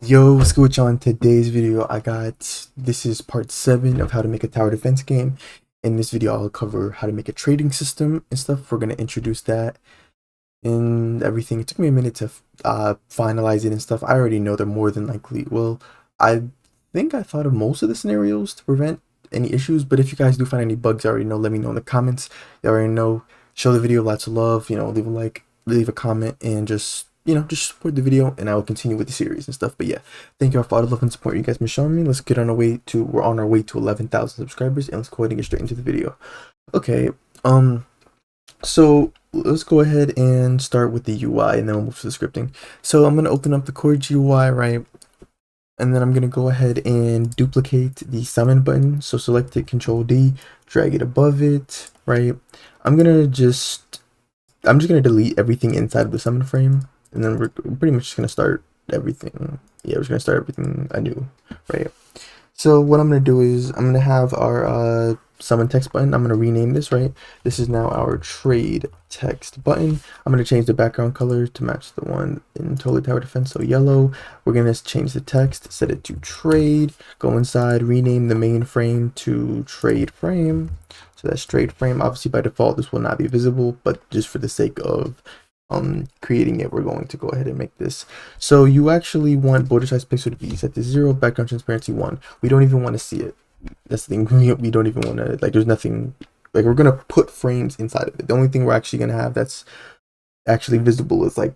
Yo, what's good with y'all? In today's video, this is part 7 of how to make a tower defense game. In this video, I'll cover how to make a trading system and stuff. We're gonna introduce that and everything. It took me a minute to finalize it and stuff. I already know they're more than likely. Well, I think I thought of most of the scenarios to prevent any issues, but if you guys do find any bugs, I already know. Let me know in the comments. You already know. Show the video lots of love. Leave a like, leave a comment, and just support the video, and I will continue with the series and stuff. But yeah, thank you all for all the love and support you guys been showing me. We're on our way to 11,000 subscribers, and let's go ahead and get straight into the video. Okay, so let's go ahead and start with the UI, and then we'll move to the scripting. So I'm gonna open up the core GUI, right? And then I'm gonna go ahead and duplicate the summon button. So select it, Control D, drag it above it, right? I'm just gonna delete everything inside of the summon frame, and then we're pretty much just gonna start everything. Yeah, we're just gonna start everything anew, right? So what I'm gonna do is I'm gonna have our summon text button. I'm gonna rename this, right? This is now our trade text button. I'm gonna change the background color to match the one in Totally Tower Defense, so yellow. We're gonna change the text, set it to trade, go inside, rename the main frame to trade frame. So that's trade frame. Obviously by default this will not be visible, but just for the sake of creating it, we're going to go ahead and make this. So you actually want border size pixel to be set to 0, background transparency 1. We don't even want to see it. That's the thing. We don't even want to, like, there's nothing, like, we're gonna put frames inside of it. The only thing we're actually gonna have that's actually visible is like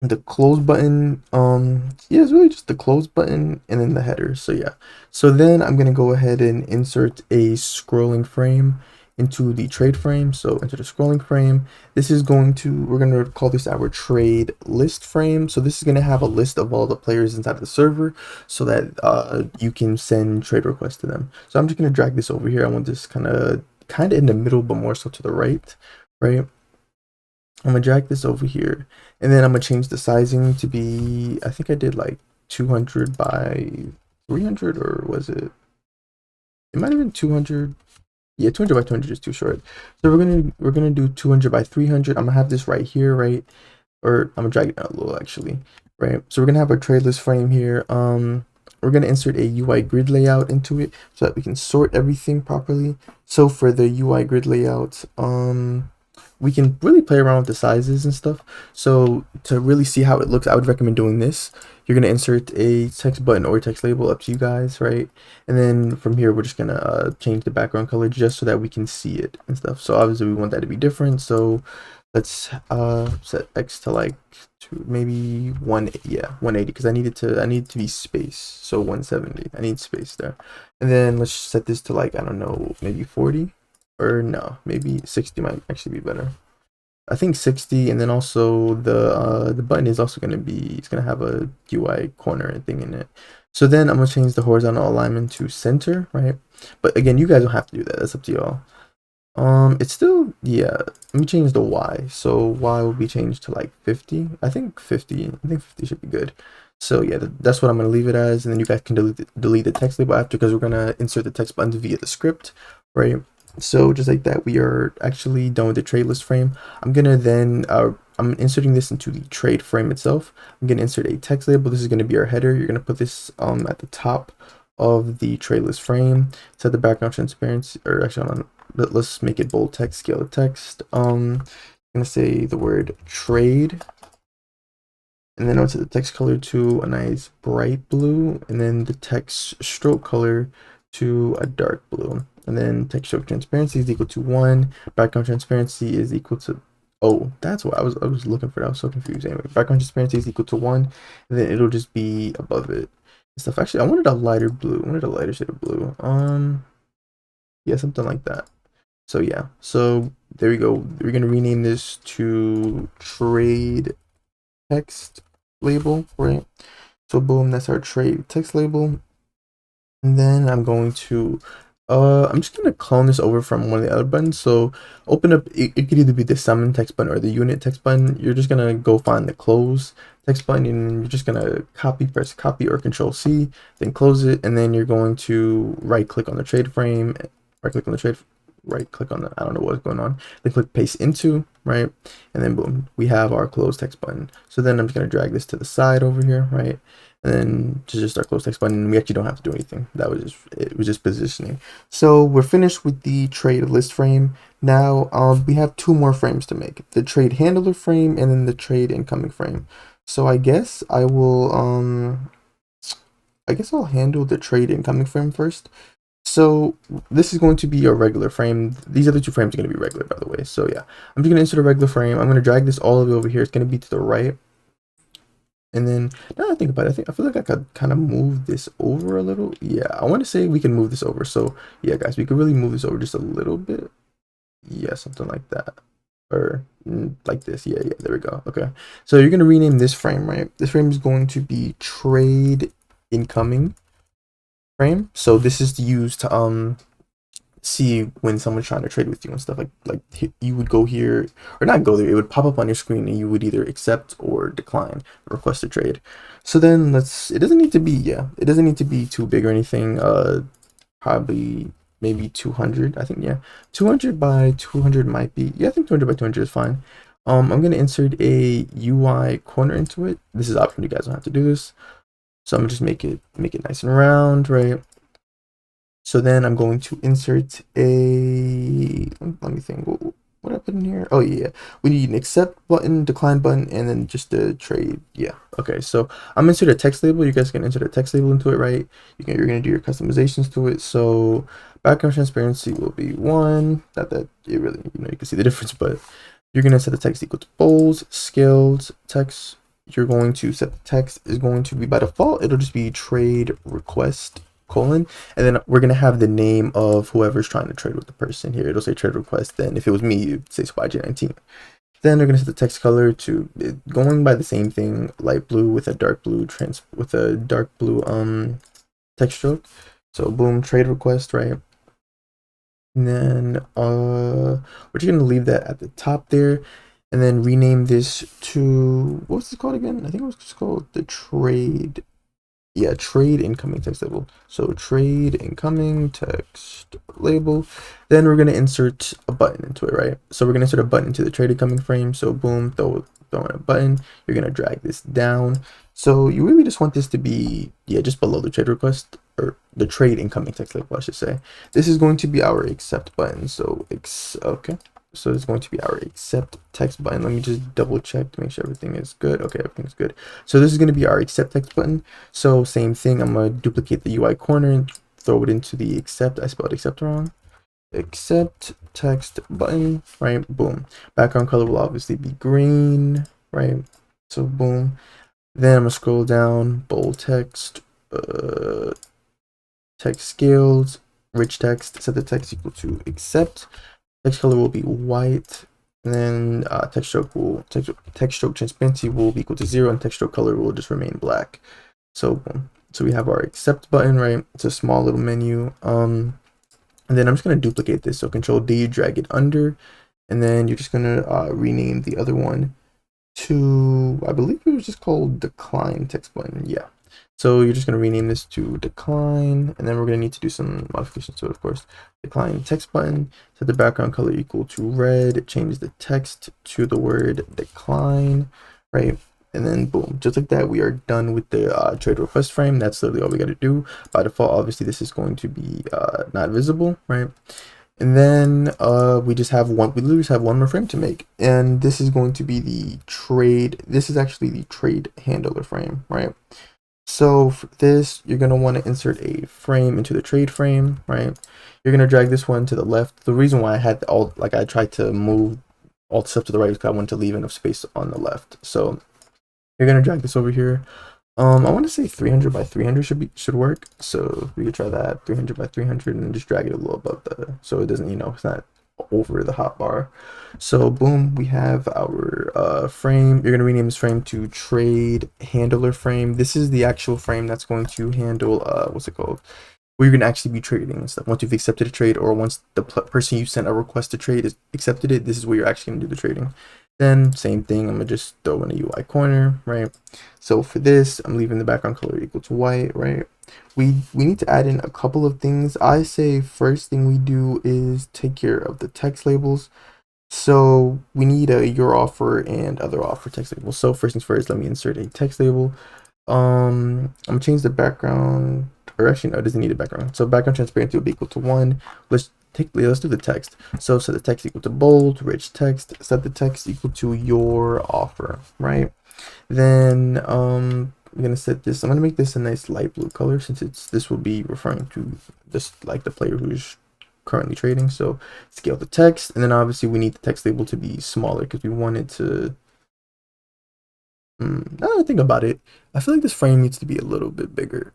the close button. Yeah, it's really just the close button and then the header. So yeah, so then I'm gonna go ahead and insert a scrolling frame into the trade frame. So into the scrolling frame, we're gonna call this our trade list frame. So this is gonna have a list of all the players inside of the server so that you can send trade requests to them. So I'm just gonna drag this over here. I want this kind of in the middle, but more so to the right, right? I'm gonna drag this over here, and then I'm gonna change the sizing to be, I think I did like 200 by 300, or was it? It might have been 200. Yeah, 200 by 200 is too short. So we're gonna do 200 by 300. I'm gonna have this right here, right? Or I'm gonna drag it out a little actually, right? So we're gonna have our trade list frame here. We're gonna insert a UI grid layout into it so that we can sort everything properly. So for the UI grid layout, we can really play around with the sizes and stuff. So to really see how it looks, I would recommend doing this. You're gonna insert a text button or text label, up to you guys, right? And then from here, we're just gonna change the background color just so that we can see it and stuff. So obviously we want that to be different. So let's set X to like maybe 180, because I need it to be space. So 170, I need space there. And then let's set this to, like, I don't know, maybe 40. Or no, maybe 60 might actually be better. I think 60, and then also the button is also it's gonna have a UI corner thing in it. So then I'm gonna change the horizontal alignment to center, right? But again, you guys don't have to do that. That's up to y'all. It's still, yeah. Let me change the Y. So Y will be changed to like 50. I think 50. I think 50 should be good. So yeah, that's what I'm gonna leave it as, and then you guys can delete the text label after, because we're gonna insert the text buttons via the script, right? So just like that, we are actually done with the trade list frame. I'm inserting this into the trade frame itself. I'm gonna insert a text label. This is gonna be our header. You're gonna put this at the top of the trade list frame. Set the background transparency, or actually, hold on, let's make it bold text, scale the text. I'm gonna say the word trade, and then I'll set the text color to a nice bright blue, and then the text stroke color to a dark blue. And then text stroke transparency is equal to 1. Background transparency is equal to, oh, that's what I was looking for. I was so confused. Anyway, background transparency is equal to 1, and then it'll just be above it and stuff. Actually, I wanted a lighter blue. I wanted a lighter shade of blue. Yeah, something like that. So yeah, so there we go. We're gonna rename this to trade text label, right? So boom, that's our trade text label. And then I'm just gonna clone this over from one of the other buttons. So open up, it could either be the summon text button or the unit text button. You're just gonna go find the close text button, and you're just gonna press copy or Control C, then close it, and then you're going to right click on the trade frame, right click on the trade, right click on the, I don't know what's going on, then click paste into, right? And then boom, we have our close text button. So then I'm just gonna drag this to the side over here, right? and then to just our close text button. We actually don't have to do anything. That was just, it was just positioning. So we're finished with the trade list frame. Now we have two more frames to make: the trade handler frame and then the trade incoming frame. So I guess I'll handle the trade incoming frame first. So this is going to be a regular frame. These other two frames are going to be regular, by the way. So yeah, I'm just going to insert a regular frame. I'm going to drag this all the way over here. It's going to be to the right. And then now that I think about it, I feel like I could kind of move this over a little. Yeah, I want to say we can move this over. So yeah, guys, we could really move this over just a little bit. Yeah, something like that. Or like this. Yeah, there we go. Okay. So you're going to rename this frame, right? This frame is going to be trade incoming frame. So this is used to see when someone's trying to trade with you and stuff. Like you would go here, or not go there, it would pop up on your screen and you would either accept or decline a request to trade. So then it doesn't need to be, it doesn't need to be too big or anything. Probably maybe 200. I think, yeah, 200 by 200 might be, I think 200 by 200 is fine. I'm going to insert a UI corner into it. This is optional, you guys don't have to do this. So I'm gonna just make it nice and round, right? So then I'm going to insert a, let me think, what did I put in here? Oh yeah, we need an accept button, decline button, and then just a trade. Yeah, okay, so I'm gonna insert a text label. You guys can insert a text label into it, right? You're gonna do your customizations to it. So background transparency will be 1. Not that it really, you can see the difference, but you're gonna set the text equal to bold, scaled text. You're going to set the text is going to be, by default, it'll just be trade request : and then we're going to have the name of whoever's trying to trade with the person here. It'll say trade request. Then if it was me, it'd say YJ19. Then they're going to set the text color to going by the same thing, light blue with a dark blue text stroke. So boom, trade request, right? And then we're just going to leave that at the top there. And then rename this to, what's this called again? I think it was just called the trade. Yeah, trade incoming text label. So trade incoming text label. Then we're going to insert a button into it, right? So we're going to insert a button into the trade incoming frame. So boom, throw in a button. You're going to drag this down. So you really just want this to be, just below the trade request, or the trade incoming text label, I should say. This is going to be our accept button. So okay. So it's going to be our accept text button. Let me just double check to make sure everything is good. Okay, everything's good. So this is going to be our accept text button. So same thing, I'm going to duplicate the UI corner and throw it into the accept. I spelled accept wrong. Accept text button, right? Boom. Background color will obviously be green, right? So boom. Then I'm going to scroll down, bold text, text scales, rich text, set the text equal to accept. Text color will be white, and then text stroke transparency will be equal to 0, and text stroke color will just remain black. So we have our accept button, right? It's a small little menu. And then I'm just gonna duplicate this. So Control D, drag it under, and then you're just gonna rename the other one to, I believe it was just called decline text button. Yeah. So you're just going to rename this to decline, and then we're going to need to do some modifications to it, of course. Decline text button, set the background color equal to red, change the text to the word decline, right? And then boom, just like that, we are done with the trade request frame. That's literally all we got to do. By default, obviously, this is going to be not visible, right? And then we literally just have one more frame to make, and this is going to be the trade. This is actually the trade handler frame, right? So for this, you're going to want to insert a frame into the trade frame, right? You're going to drag this one to the left. The reason why I had I tried to move all the stuff to the right is because I wanted to leave enough space on the left. So you're going to drag this over here. I want to say 300 by 300 should work. So we could try that, 300 by 300, and just drag it a little above so it doesn't, it's not over the hotbar. So boom, we have our frame. You're going to rename this frame to trade handler frame. This is the actual frame that's going to handle what's it called, where you're going to actually be trading and stuff. Once you've accepted a trade, or once the person you sent a request to trade is accepted it, this is where you're actually going to do the trading. Then same thing, I'm gonna just throw in a UI corner, right? So for this, I'm leaving the background color equal to white, right? We need to add in a couple of things. I say first thing we do is take care of the text labels. So we need a your offer and other offer text label. So first things first, let me insert a text label. I'm gonna change the background, or actually no, it doesn't need a background. So background transparency will be equal to 1. Let's do the text. So set the text equal to bold, rich text, set the text equal to your offer, right? Then I'm gonna set this, I'm gonna make this a nice light blue color, since this will be referring to just like the player who's currently trading. So scale the text, and then obviously we need the text label to be smaller because we want it to, now that I think about it, I feel like this frame needs to be a little bit bigger.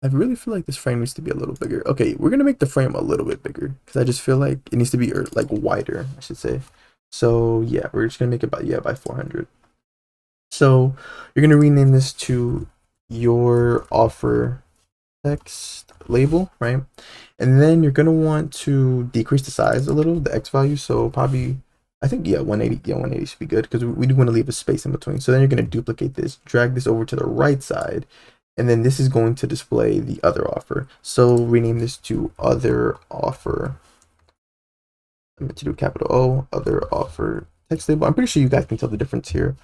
I really feel like this frame needs to be a little bigger. Okay, we're gonna make the frame a little bit bigger because I just feel like it needs to be like wider, I should say. So yeah, we're just gonna make it by 400. So you're gonna rename this to your offer text label, right? And then you're gonna want to decrease the size a little, the X value. So probably, I think, yeah, 180. Yeah, 180 should be good because we do want to leave a space in between. So then you're gonna duplicate this, drag this over to the right side, and then this is going to display the other offer. So rename this to other offer. I'm going to do capital O, other offer text label. I'm pretty sure you guys can tell the difference here.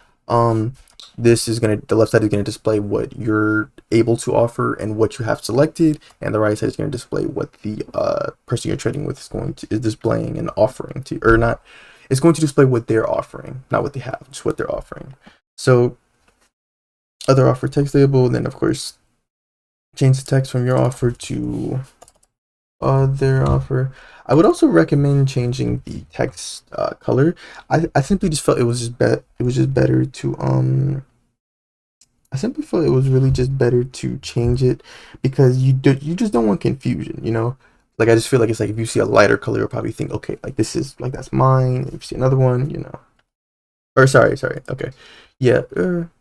This is gonna, the left side is gonna display what you're able to offer and what you have selected, and the right side is gonna display what the person you're trading with is displaying and offering to, or not. It's going to display what they're offering, not what they have, just what they're offering. So other offer text label, then of course change the text from your offer to other offer. I would also recommend changing the text color. I simply just felt it was just better to I simply felt it was really just better to change it because you just don't want confusion, you know? Like I just feel like it's like if you see a lighter color, you'll probably think, okay, like this is like that's mine. If you see another one, you know. Or sorry. Okay. Yeah,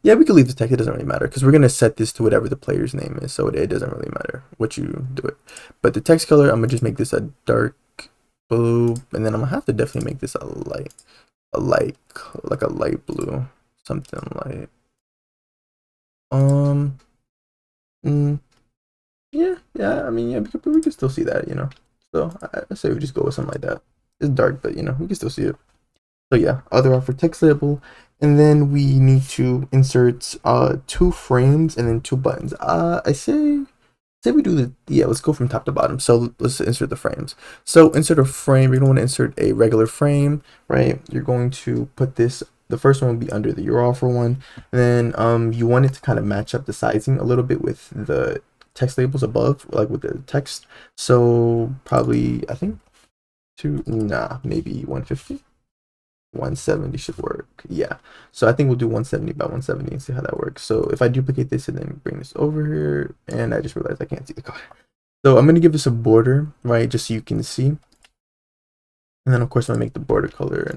yeah, we could leave the text. It doesn't really matter because we're gonna set this to whatever the player's name is, so it doesn't really matter what you do it. But the text color, I'm gonna just make this a dark blue, and then I'm gonna have to definitely make this a light, like a light blue, something like, um, mm, yeah. I mean, yeah, we can still see that, you know. So I say we just go with something like that. It's dark, but you know, we can still see it. So yeah, other offer text label, and then we need to insert 2 frames and then 2 buttons. I say we do let's go from top to bottom. So let's insert the frames. So insert a frame, you're gonna want to insert a regular frame, right? You're going to put this, the first one will be under the your offer one, and then you want it to kind of match up the sizing a little bit with the text labels above, like with the text. So probably, I think maybe 150. 170 should work. Yeah, so I think we'll do 170 by 170 and see how that works. So if I duplicate this and then bring this over here, and I just realized I can't see the color, so I'm going to give this a border, right, just so you can see. And then of course I'm going to make the border color a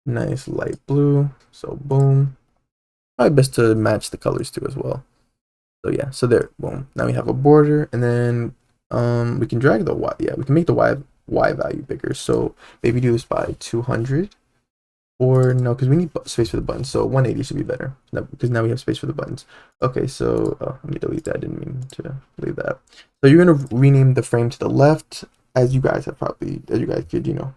nice light blue. So boom, probably best to match the colors too as well. So yeah, so there, boom, now we have a border, and then we can drag the y, we can make the y value bigger. So maybe do this by 200. Or no, because we need space for the buttons. So 180 should be better. No, because now we have space for the buttons. Okay, so let me delete that. I didn't mean to leave that. So you're gonna rename the frame to the left, as you guys could, you know,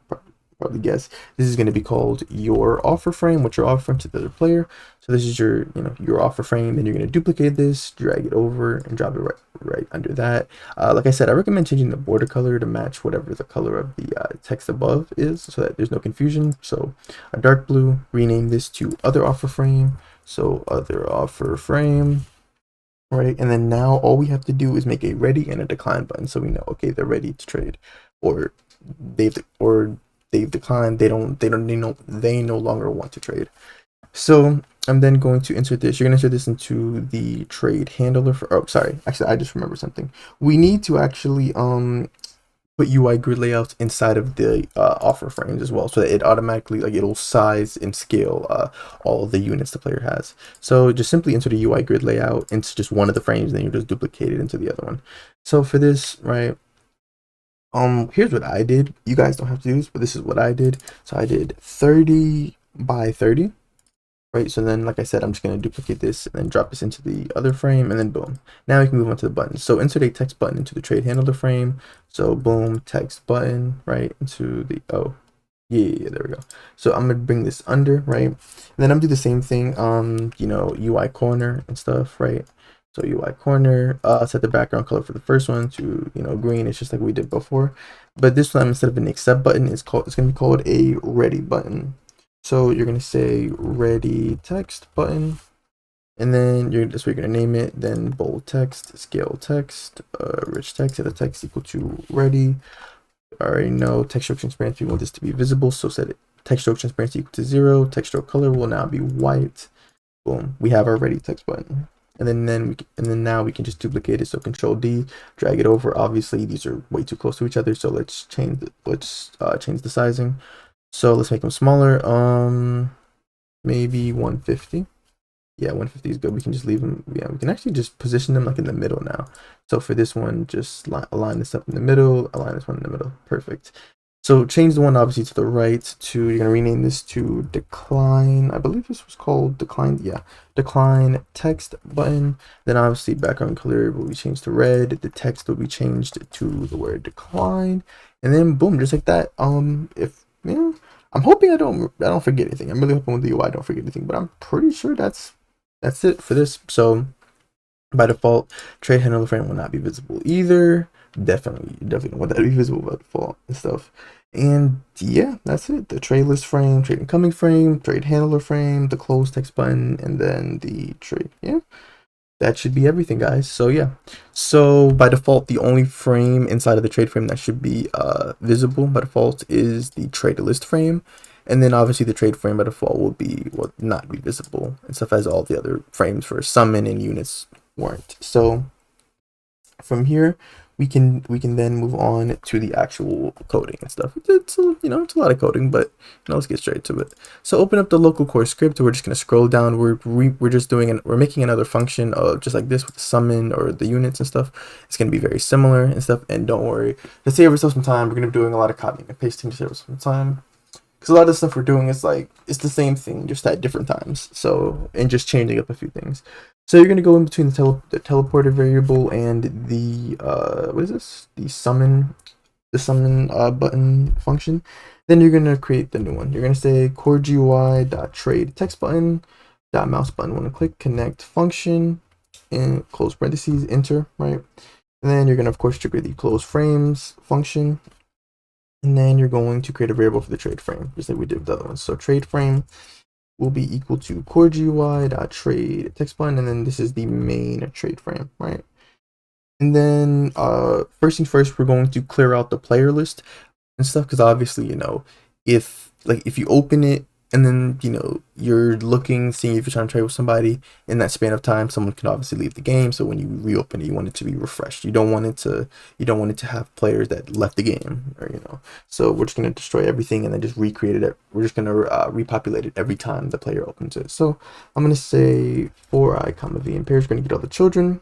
probably guess. This is gonna be called your offer frame, which you're offering to the other player. So this is your, you know, your offer frame. Then you're gonna duplicate this, drag it over, and drop it right under that. Like I said, I recommend changing the border color to match whatever the color of the text above is, so that there's no confusion. So a dark blue, rename this to other offer frame. So other offer frame, right? And then now all we have to do is make a ready and a decline button, so we know, okay, they're ready to trade, or they've declined. They no longer want to trade. So I'm then going to insert this. You're going to insert this into the trade handler for, oh, sorry. Actually, I just remembered something. We need to actually put UI grid layouts inside of the offer frames as well, so that it automatically, like, it'll size and scale all of the units the player has. So just simply insert a UI grid layout into just one of the frames, and then you just duplicate it into the other one. So for this, right, here's what I did. You guys don't have to do this, but this is what I did. So I did 30 by 30. Right, so then, like I said, I'm just going to duplicate this and then drop this into the other frame, and then boom. Now we can move on to the buttons. So insert a text button into the trade handler frame. So boom, text button, right, into the, Yeah, there we go. So I'm gonna bring this under, right? And then I'm gonna do the same thing, you know, UI corner and stuff, right? So UI corner, set the background color for the first one to, you know, green. It's just like we did before. But this one, instead of an accept button, it's gonna be called a ready button. So you're gonna say ready text button, and then that's what you're gonna name it. Then bold text, scale text, rich text, set the text equal to ready. I already know text stroke transparency, we want this to be visible, so set it text stroke transparency equal to 0. Text stroke color will now be white. Boom, we have our ready text button. And then now we can just duplicate it. So Control D, drag it over. Obviously these are way too close to each other, so let's change the sizing. So let's make them smaller. Maybe 150. Yeah, 150 is good. We can just leave them. Yeah, we can actually just position them like in the middle now. So for this one, just align this up in the middle, align this one in the middle. Perfect. So change the one obviously to the right to, you're gonna rename this to decline. I believe this was called decline. Yeah, decline text button. Then obviously background color will be changed to red. The text will be changed to the word decline. And then boom, just like that. If you know, I'm hoping I don't forget anything. I'm really hoping with the UI I don't forget anything, but I'm pretty sure that's it for this. So by default, trade handler frame will not be visible either. Definitely don't want that to be visible by default and stuff. And yeah, that's it. The trade list frame, trade incoming frame, trade handler frame, the close text button, and then the trade. Yeah, that should be everything, guys. So yeah, so by default, the only frame inside of the trade frame that should be visible by default is the trade list frame. And then obviously the trade frame by default will not be visible and stuff, as all the other frames for summon and units weren't. So from here we can then move on to the actual coding and stuff. It's you know, it's a lot of coding, but you know, let's get straight to it. So open up the local core script. We're just gonna scroll down. We're just we're making another function of just like this with the summon or the units and stuff. It's gonna be very similar and stuff. And don't worry, to save ourselves some time, we're gonna be doing a lot of copying and pasting to save ourselves some time. Because a lot of the stuff we're doing is like, it's the same thing, just at different times. So, and just changing up a few things. So you're going to go in between the teleporter variable and the, what is this? The summon button function. Then you're going to create the new one. You're going to say core GUI.trade text button, mouse button, want to click, connect function, and close parentheses, enter, right? And then you're going to, of course, trigger the close frames function. And then you're going to create a variable for the trade frame, just like we did with the other ones. So trade frame will be equal to core GUI.trade text button, and then this is the main trade frame, right? And then first things first, we're going to clear out the player list and stuff, because obviously, you know, if you open it and then, you know, you're looking, seeing if you're trying to trade with somebody in that span of time, someone can obviously leave the game. So when you reopen it, you want it to be refreshed. You don't want it to have players that left the game, or, you know. So we're just going to destroy everything and then just recreate it. We're just going to repopulate it every time the player opens it. So I'm going to say for I comma v in pairs, we're going to get all the children.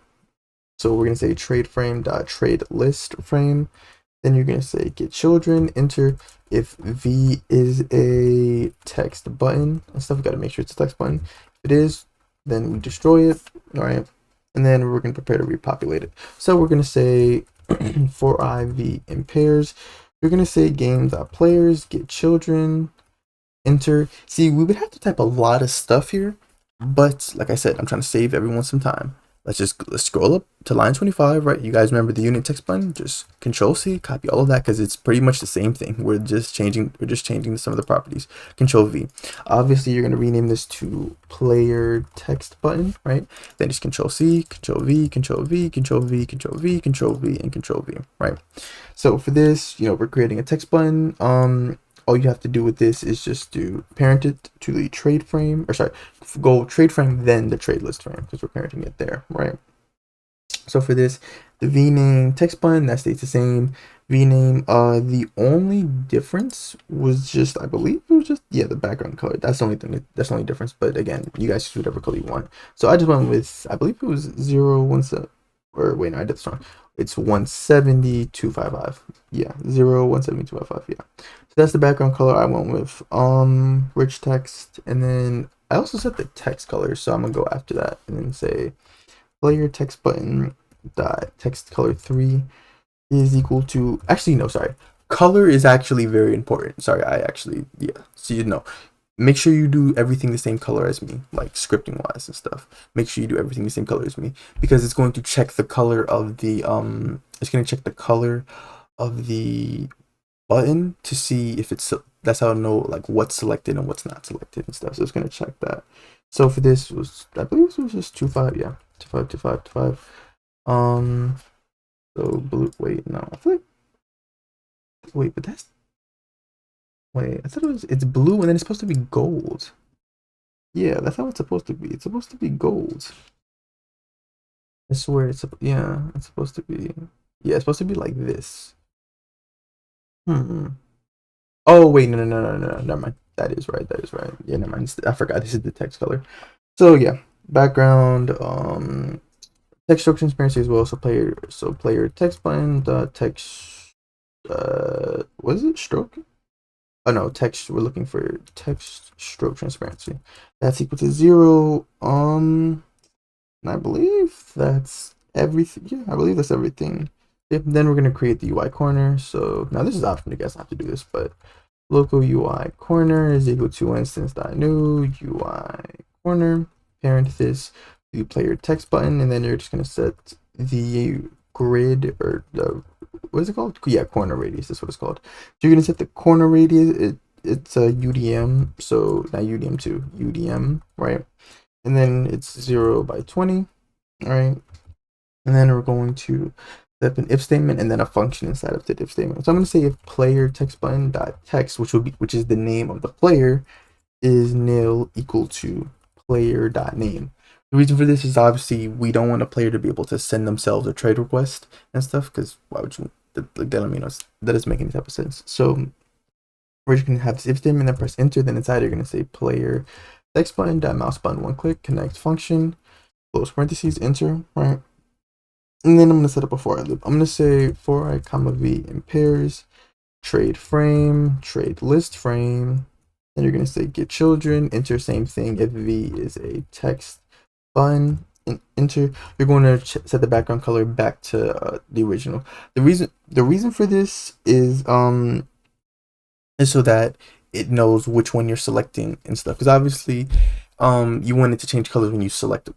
So we're going to say trade frame dot trade list frame. Then you're going to say get children, enter. If V is a text button and stuff, we got to make sure it's a text button. If it is, then we destroy it, all right? And then we're going to prepare to repopulate it. So we're going to say for IV in pairs, we're going to say game.players, get children, enter. See, we would have to type a lot of stuff here, but like I said, I'm trying to save everyone some time. Let's scroll up to line 25, right? You guys remember the unit text button? Just Control C, copy all of that, because it's pretty much the same thing. We're just changing some of the properties. Control V. Obviously, you're going to rename this to player text button, right? Then just Control C, Control V, Control V, Control V, Control V, Control V, and Control V, right? So for this, you know, we're creating a text button. All you have to do with this is just to parent it to the trade frame, or sorry, go trade frame, then the trade list frame, because we're parenting it there, right? So for this, the VName text button, that stays the same. VName, the only difference was just, I believe it was just, yeah, the background color. That's the only thing, that's the only difference. But again, you guys choose whatever color you want. So I just went with, I believe it was 017, or wait, no, I did this wrong. It's 170,255. Yeah, 170,255. Yeah. So that's the background color I went with. Rich text, and then I also set the text color, so I'm gonna go after that and then say player text button dot text color 3 is equal to, actually no, sorry, color is actually very important. Sorry, I actually, yeah. So you know, make sure you do everything the same color as me, like scripting wise and stuff. Make sure you do everything the same color as me because it's going to check the color of the it's going to check the color of the button to see if it's, that's how I know like what's selected and what's not selected and stuff. So it's going to check that. So for this was, I believe it was just 2 5, yeah. 2 5 2 5 2 5. So blue, wait, no. I feel like, wait, but that's, wait, I thought it was, it's blue and then it's supposed to be gold. Yeah, that's how it's supposed to be. It's supposed to be gold. I swear it's, yeah, it's supposed to be, yeah, it's supposed to be like this. Hmm. Oh wait, no, never mind. That is right. That is right. Yeah, never mind. I forgot. This is the text color. So yeah, background, text stroke transparency as well. So player text button, text, what is it? Stroke? Oh no, text. We're looking for text stroke transparency. That's equal to 0. And I believe that's everything. Yeah, I believe that's everything. Yep. Then we're gonna create the UI corner. So now this is optional. You guys don't have to do this, but local UI corner is equal to instance.new UI corner, parenthesis, the player text button, and then you're just gonna set the grid, or the, what is it called? Yeah, corner radius. That's what it's called. So you're gonna set the corner radius. It's a UDM, so not UDM2, UDM, right? And then it's 0 by 20, right? And then we're going to set up an if statement and then a function inside of the if statement. So I'm going to say if player text button dot text, which is the name of the player, is nil equal to player dot name. The reason for this is obviously we don't want a player to be able to send themselves a trade request and stuff, because why would you? That doesn't make any type of sense. So we're just going to have this if statement and then press enter. Then inside you're going to say player text button dot mouse button one click connect function, close parentheses, enter, right? And then I'm going to set up a for I loop. I'm going to say for I comma v in pairs, trade frame, trade list frame. Then you're going to say get children, enter same thing. If v is a text button, and enter. You're going to set the background color back to the original. The reason for this is so that it knows which one you're selecting and stuff. Because obviously, you want it to change colors when you select it.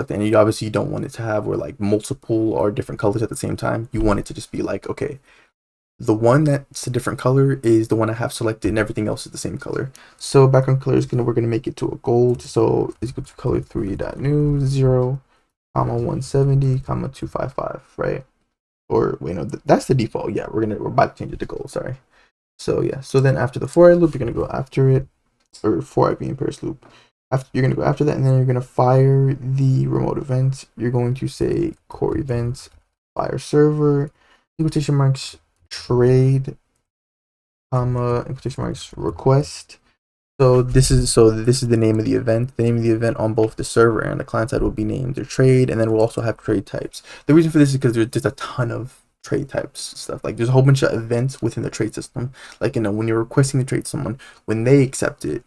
And you obviously don't want it to have where like multiple or different colors at the same time. You want it to just be like, okay, the one that's a different color is the one I have selected and everything else is the same color. So background color is we're gonna make it to a gold. So it's equal to color 3.new 0, 170, 255, right? Or wait, no, that's the default. Yeah, we're about to change it to gold, sorry. So yeah, so then after the for I loop, you're gonna go after it, or for I being pairs loop. After you're gonna go after that, and then you're gonna fire the remote event. You're going to say core event fire server, in quotation marks trade, comma, in quotation marks request. So this is the name of the event. The name of the event on both the server and the client side will be named their trade, and then we'll also have trade types. The reason for this is because there's just a ton of trade types stuff. Like there's a whole bunch of events within the trade system. Like, you know, when you're requesting to trade someone, when they accept it,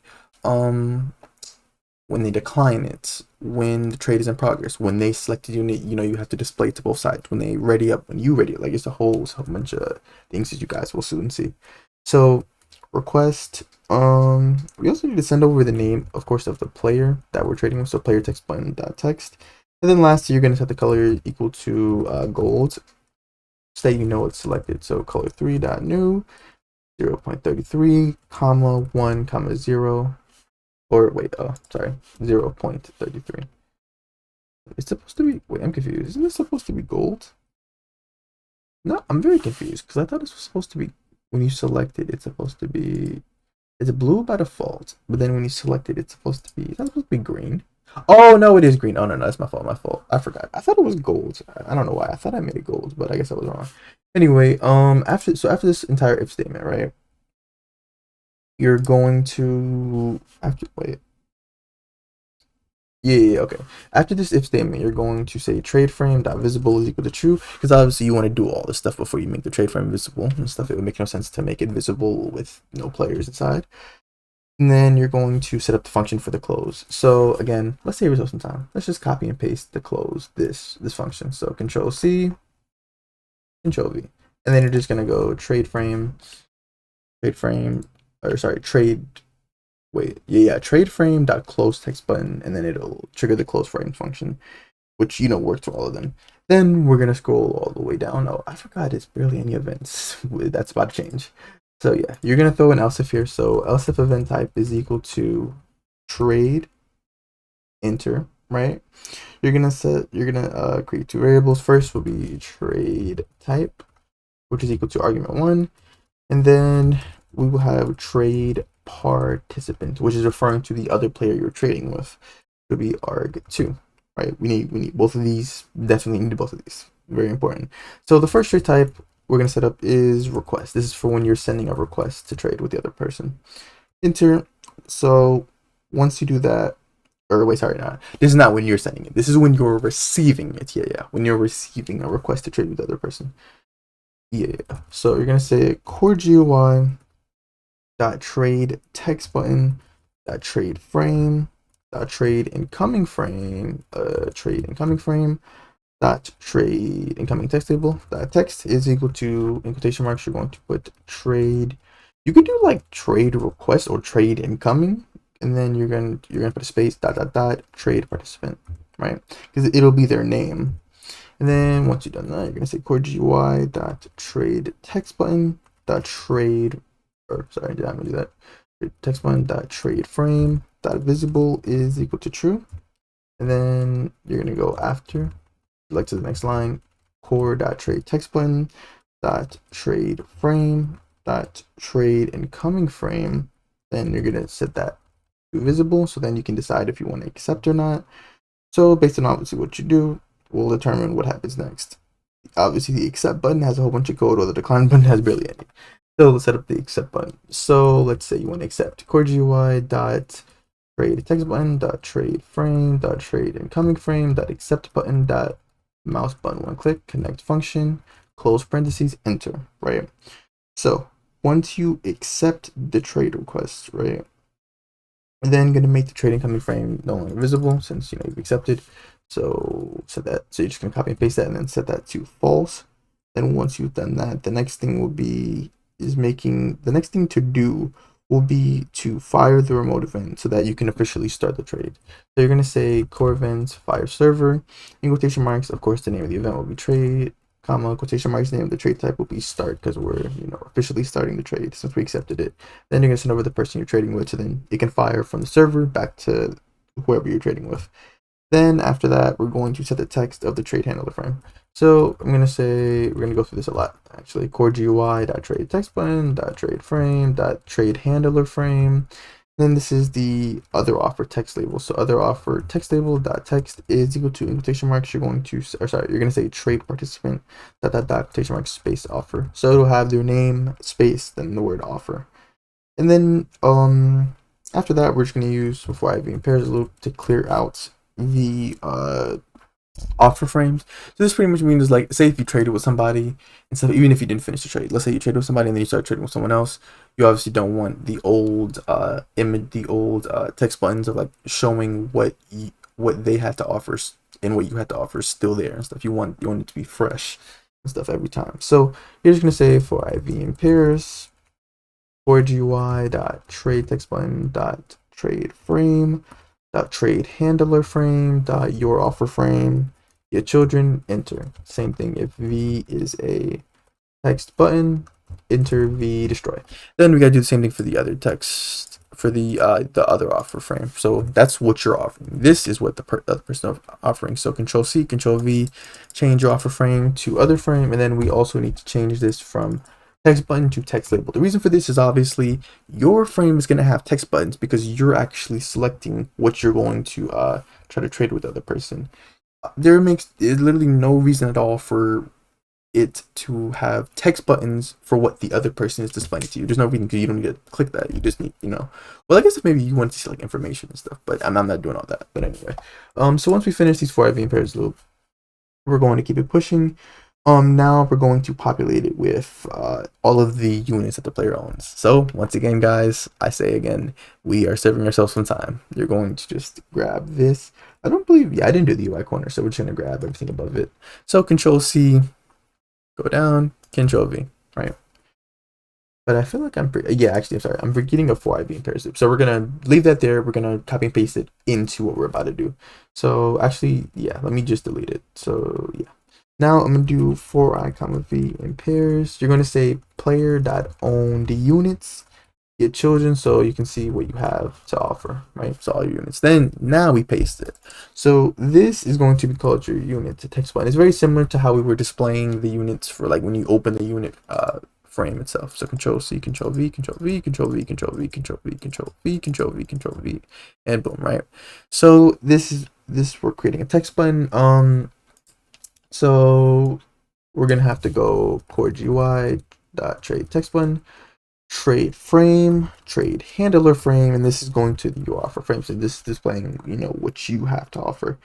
when they decline it, when the trade is in progress, when they select a unit, you know, you have to display it to both sides, when they ready up, when you ready up. Like it's a whole bunch of things that you guys will soon see. So request, we also need to send over the name, of course, of the player that we're trading with. So player text button dot text. And then lastly, you're going to set the color equal to gold, so that you know it's selected. So color 3.new 0.33, comma 1, comma 0. Or wait, sorry, 0.33. It's supposed to be, wait, I'm confused. Isn't this supposed to be gold? No, I'm very confused because I thought this was supposed to be, when you select it, it's supposed to be, it's blue by default, but then when you select it, it's supposed to be, it's supposed to be green. Oh no, it is green. Oh no, that's my fault. I forgot. I thought it was gold. I don't know why. I thought I made it gold, but I guess I was wrong. Anyway, after this entire if statement, right? You're going to wait. Yeah, okay. After this if statement, you're going to say trade frame dot visible is equal to true, because obviously you want to do all this stuff before you make the trade frame visible and stuff. It would make no sense to make it visible with no players inside. And then you're going to set up the function for the close. So again, let's save ourselves some time. Let's just copy and paste the close, this function. So Control C, Control V. and then you're just gonna go trade frame, or sorry, trade frame dot close text button, and then it'll trigger the close frame function, which works for all of them. Then we're gonna scroll all the way down. Oh, I forgot it's barely any events. That's about to change. So yeah, you're gonna throw an else if here. So else if event type is equal to trade enter, right? You're gonna create two variables. First will be trade type, which is equal to argument 1, and then we will have trade participant, which is referring to the other player you're trading with. It would be arg2, right? We need both of these. Definitely need both of these. Very important. So the first trade type we're gonna set up is request. This is for when you're sending a request to trade with the other person. Enter. So once you do that, or wait, sorry, not. This is not when you're sending it. This is when you're receiving it. Yeah. When you're receiving a request to trade with the other person. Yeah. So you're gonna say core GUI dot trade text button dot trade frame dot trade incoming frame dot trade incoming text table. That text is equal to, in quotation marks, you're going to put trade. You could do like trade request or trade incoming, and then you're gonna put a space dot trade participant, right? Because it'll be their name. And then once you've done that, you're gonna say core GUI dot trade text button dot trade, or sorry, did I do that? Text button dot trade frame dot visible is equal to true. And then you're gonna go after, like to the next line, core dot trade text button dot trade frame dot trade incoming frame. Then you're gonna set that to visible, so then you can decide if you want to accept or not. So based on obviously what you do, will determine what happens next. Obviously, the accept button has a whole bunch of code, while the decline button has barely any. So let's set up the accept button. So let's say you want to accept core GUI dot trade text button dot trade frame dot trade incoming frame dot accept button dot mouse button one click connect function close parentheses enter, right? So once you accept the trade request, right, and then going to make the trade incoming frame no longer visible since you've accepted. So set that. So you're just gonna copy and paste that, and then set that to false. Then once you've done that, the next thing to do will be to fire the remote event so that you can officially start the trade. So you're gonna say core events fire server in quotation marks. Of course, the name of the event will be trade, comma, quotation marks, name of the trade type will be start, because we're officially starting the trade since we accepted it. Then you're gonna send over the person you're trading with, so then it can fire from the server back to whoever you're trading with. Then after that, we're going to set the text of the trade handler frame. So I'm gonna say, we're gonna go through this a lot actually. Core GUI dot trade text button dot trade frame dot trade handler frame. Then this is the other offer text label. So other offer text label dot text is equal to, in quotation marks, you're gonna say trade participant dot quotation marks space offer. So it'll have their name space then the word offer. And then after that, we're just gonna use before IV pairs loop to clear out the offer frames. So this pretty much means, like, say if you traded with somebody and stuff, even if you didn't finish the trade, let's say you traded with somebody and then you start trading with someone else, you obviously don't want the old text buttons of like showing what they had to offer and what you had to offer still there and stuff. You want it to be fresh and stuff every time. So you're just gonna say for IV in pairs, for GUI dot trade text button dot trade frame dot trade handler frame dot your offer frame, your children, enter. Same thing if V is a text button, enter V destroy. Then we gotta do the same thing for the other text, for the other offer frame. So that's what you're offering. This is what the other person is offering. So Control C, Control V, change your offer frame to other frame, and then we also need to change this from text button to text label. The reason for this is obviously your frame is going to have text buttons because you're actually selecting what you're going to try to trade with the other person. There's literally no reason at all for it to have text buttons for what the other person is displaying to you. There's no reason, because you don't need to click that. You just need, well, I guess if maybe you want to see like information and stuff, but I'm not doing all that. But anyway, so once we finish these 4 IV pairs loop, we're going to keep it pushing. Now we're going to populate it with all of the units that the player owns. So once again, guys, I say again, we are saving ourselves some time. You're going to just grab this. I didn't do the UI corner, so we're just gonna grab everything above it. So Control C, go down, Control V, right? But I feel like yeah, actually, I'm sorry. I'm forgetting a for I being pairs loop. So we're going to leave that there. We're going to copy and paste it into what we're about to do. So actually, yeah, let me just delete it. So yeah. Now I'm going to do for I comma V in pairs. You're going to say player dot own the units, get children, so you can see what you have to offer, right? So all your units. Then now we paste it. So this is going to be called your unit to text button. It's very similar to how we were displaying the units for like when you open the unit frame itself. So Control C, Control V, Control V, Control V, Control V, Control V, Control V, Control V, Control V, and boom, right? So this we're creating a text button. So we're gonna have to go core GUI dot trade text button, trade frame, trade handler frame, and this is going to the offer frame. So this is displaying, you know, what you have to offer.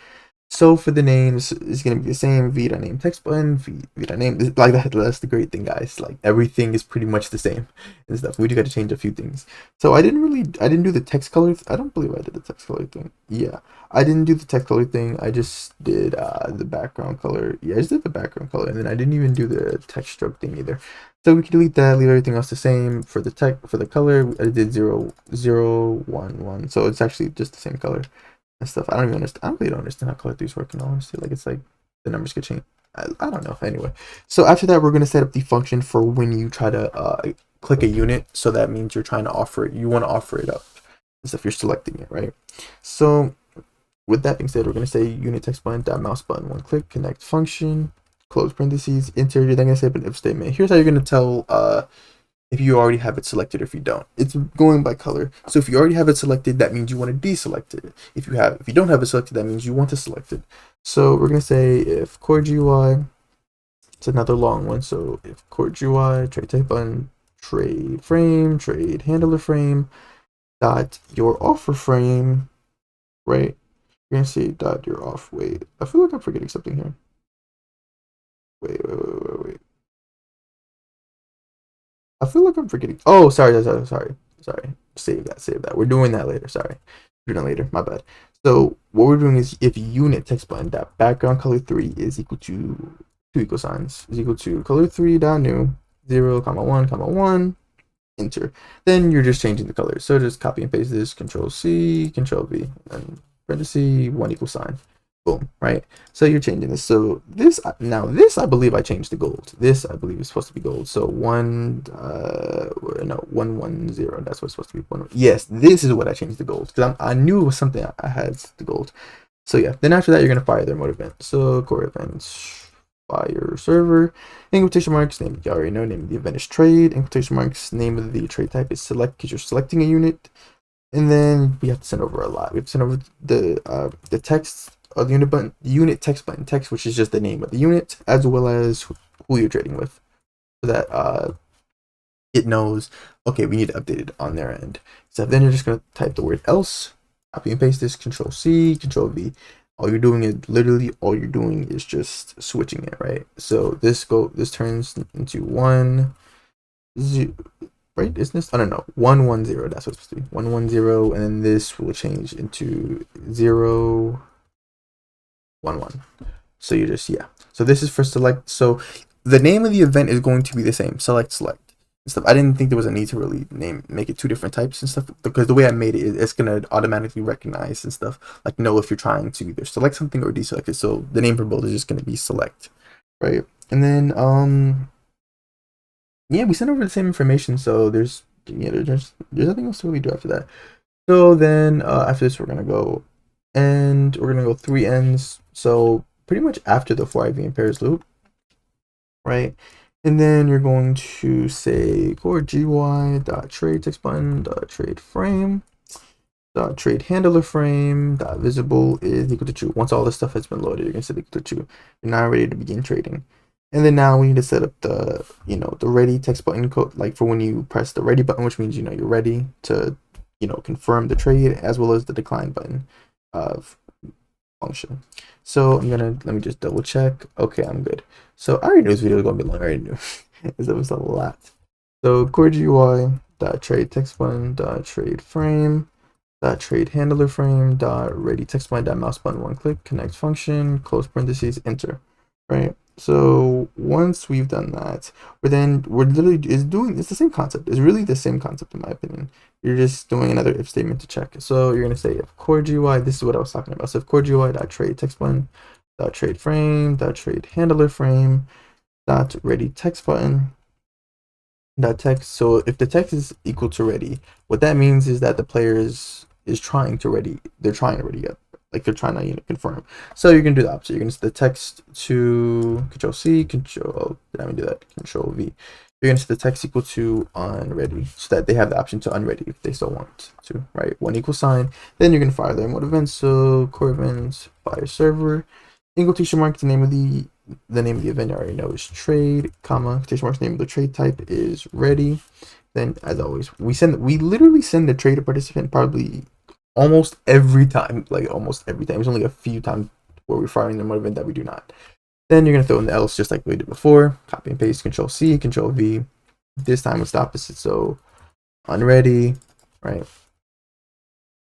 So for the names, it's gonna be the same v.name text button, v.name, like that. That's the great thing, guys. Like everything is pretty much the same and stuff. We just got to change a few things. So I didn't do the text color. I don't believe I did the text color thing. Yeah, I didn't do the text color thing. I just did the background color. Yeah, I just did the background color, and then I didn't even do the text stroke thing either. So we can delete that, leave everything else the same. For the for the color, I did 0, 0, 1, 1. So it's actually just the same color and stuff. I don't even understand. I really don't understand how color 3's work in all honesty. Like, it's like the numbers could change. I don't know. Anyway, so after that, we're going to set up the function for when you try to click a unit. So that means you're trying to offer it. You want to offer it up as if you're selecting it, right? So with that being said, we're going to say unit text button dot mouse button one click connect function close parentheses enter. You're then going to say an if statement. Here's how you're going to tell if you already have it selected or if you don't. It's going by color. So if you already have it selected, that means you want to deselect it. If you don't have it selected, that means you want to select it. So we're going to say if core GUI, it's another long one. So if core GUI, trade type button, trade frame, trade handler frame, dot your offer frame, right? You're going to say dot your off. Wait, I feel like I'm forgetting something here. Wait. I feel like I'm forgetting. Oh, sorry. Save that. We're doing that later. Sorry. We're doing that later. My bad. So what we're doing is if unit text button dot background color 3 is equal to two equal signs is equal to color 3 dot new 0, 1, 1, enter. Then you're just changing the color. So just copy and paste this. Control C, Control V, and parenthesis 1 equal sign. Boom, right? So you're changing this. So this I believe I changed to gold. This I believe is supposed to be gold. So 110. That's what's supposed to be one. Yes, this is what I changed to gold because I knew it was something I had to gold. So yeah. Then after that, you're gonna fire their mode event. So core events fire server. In quotation marks, name you already know. Name of the event is trade. In quotation marks, name of the trade type is select because you're selecting a unit. And then we have to send over a lot. We have to send over the text. The unit text button text, which is just the name of the unit, as well as who you're trading with, so that it knows, okay, we need to update it on their end. So then you're just gonna type the word else, copy and paste this, Control C, Control V. All you're doing is just switching it, right? So this turns into 1, 0, right? Isn't this? I don't know. 1, 1, 0. That's what it's supposed to be. 1, 1, 0, and then this will change into 0, 1, 1. So you just, yeah. So this is for select. So the name of the event is going to be the same. Select and stuff. I didn't think there was a need to really make it two different types and stuff, because the way I made it, it's gonna automatically recognize and stuff, like know if you're trying to either select something or deselect it. So the name for both is just gonna be select, right? And then yeah, we sent over the same information. So there's nothing else to really do after that. So then after this, we're gonna go 3 ends. So pretty much after the for IV in pairs loop, right? And then you're going to say core GUI dot trade text button dot trade frame dot trade handler frame dot visible is equal to true. Once all this stuff has been loaded, you're gonna set equal to true. You're now ready to begin trading. And then now we need to set up the the ready text button code, like for when you press the ready button, which means you're ready to confirm the trade, as well as the decline button of function. So let me just double check. Okay, I'm good. So I already knew this video was gonna be long. I already knew because it was a lot. So core GUI dot trade text button dot trade frame dot trade handler frame dot ready text button dot mouse button one click connect function close parentheses enter, right? So once we've done that, we're literally it's the same concept. It's really the same concept in my opinion. You're just doing another if statement to check. So you're gonna say if core GUI, this is what I was talking about. So if core GUI dot trade text button dot trade frame dot trade handler frame dot ready text button dot text. So if the text is equal to ready, what that means is that the player is trying to ready. They're trying to ready up. Like they're trying to confirm. So you're gonna do the opposite. You're gonna set the text to Control C, Control. Did I do that? Control V. You're gonna set the text equal to unready, so that they have the option to unready if they still want to. Right? One equal sign. Then you're gonna fire their mode events. So core events fire server. Equal quotation mark. The name of the event I already know is trade, comma, quotation marks, name of the trade type is ready. Then as always, we literally send the trader participant probably almost every time, like almost every time. There's only a few times where we're firing the mode event that we do not. Then you're gonna throw in the else just like we did before, copy and paste, Control C, Control V. This time it's the opposite, so unready, right?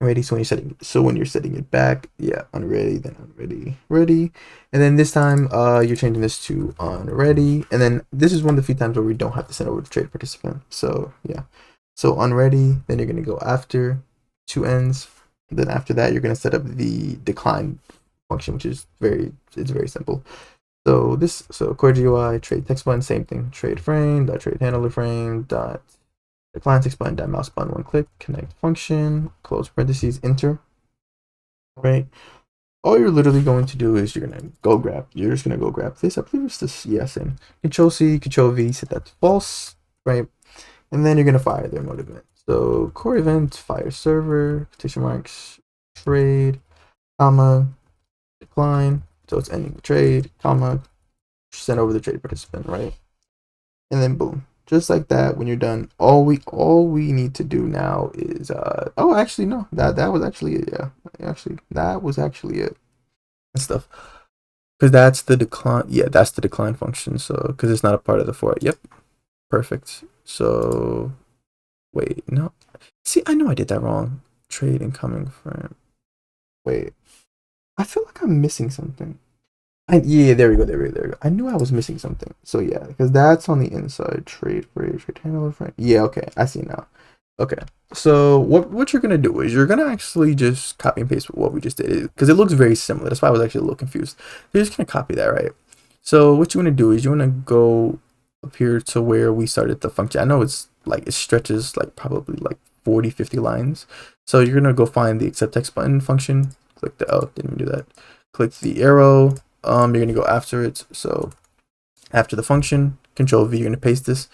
Ready. So when you're setting it back, yeah, unready, then unready, ready, and then this time you're changing this to unready, and then this is one of the few times where we don't have to send over the trade participant. So yeah, so unready, then you're gonna go after two ends, then after that you're gonna set up the decline function, which is it's very simple. So core GUI trade text button, same thing, trade frame dot trade handler frame dot decline text button dot mouse button, one click, connect function, close parentheses, enter. Right. All you're literally going to do is you're just gonna go grab this. I believe it's this, yes, and Control C, Control V, set that to false, right? And then you're gonna fire their mode event. So core event fire server, quotation marks, trade, comma, decline. So it's ending the trade, comma, send over the trade participant, right? And then boom, just like that. When you're done, all we need to do now is oh, actually no, that was actually it. Yeah, actually that was actually it and stuff, because that's the decline. Yeah, that's the decline function. So because it's not a part of the for. Yep, perfect. So wait, no, see, I know I did that wrong. Trade incoming frame. Wait, I feel like I'm missing something. Yeah, there we go. I knew I was missing something. So yeah, because that's on the inside. Trade frame, trade handler frame. Yeah, okay, I see now. Okay, so what you're gonna do is you're gonna actually just copy and paste what we just did, because it looks very similar. That's why I was actually a little confused. You're just gonna copy that, right? So what you wanna do is you wanna go up here to where we started the function. I know it's like it stretches like probably like 40, 50 lines. So you're gonna go find the accept text button function. Click the didn't do that. Click the arrow. You're gonna go after it. So after the function, Control V, you're gonna paste this.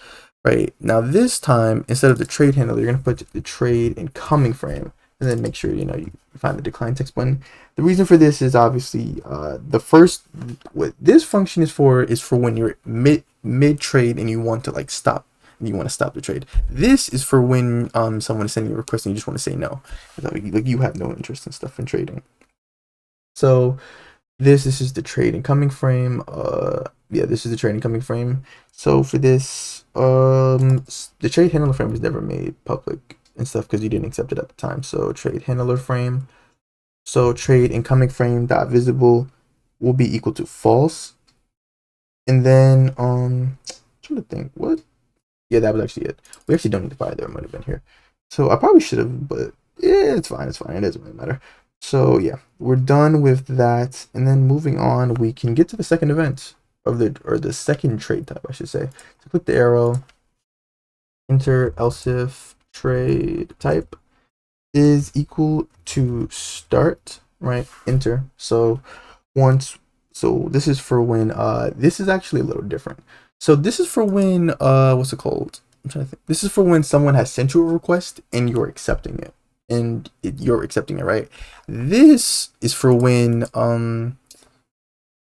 Right now, this time instead of the trade handler, you're gonna put the trade incoming frame, and then make sure you find the decline text button. The reason for this is obviously the first what this function is for when you're mid trade and you want to like stop and you want to stop the trade. This is for when someone is sending you a request and you just want to say no, like you have no interest in stuff in trading. So this is the trade incoming frame. Yeah, this is the trade incoming frame. So for this, the trade handler frame was never made public and stuff because you didn't accept it at the time. So trade handler frame. So trade incoming frame dot visible will be equal to false. And then I'm trying to think what. Yeah, that was actually it. We actually don't need to fire there. It might have been here. So I probably should have, but yeah, it's fine. It's fine. It doesn't really matter. So yeah, we're done with that, and then moving on, we can get to the second event of the second trade type, I should say. So click the arrow, enter else if trade type is equal to start, right? Enter. So this is for when this is actually a little different. So this is for when what's it called? I'm trying to think. This is for when someone has sent you a request and you're accepting it. You're accepting it, right? This is for when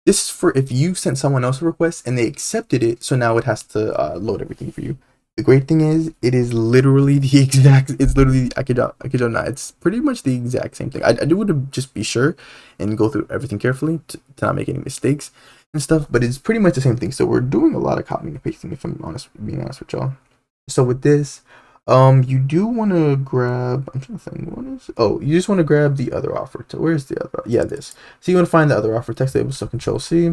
this is for if you sent someone else a request and they accepted it, so now it has to load everything for you. The great thing is it is literally the exact, it's literally, I kid you not, it's pretty much the exact same thing. I do want to just be sure and go through everything carefully to not make any mistakes and stuff, but it's pretty much the same thing. So we're doing a lot of copying and pasting, if I'm being honest with y'all. So with this, you do want to grab, I'm trying to think, you just want to grab the other offer. Where's the other? Yeah, this. So you want to find the other offer text label. So Control C,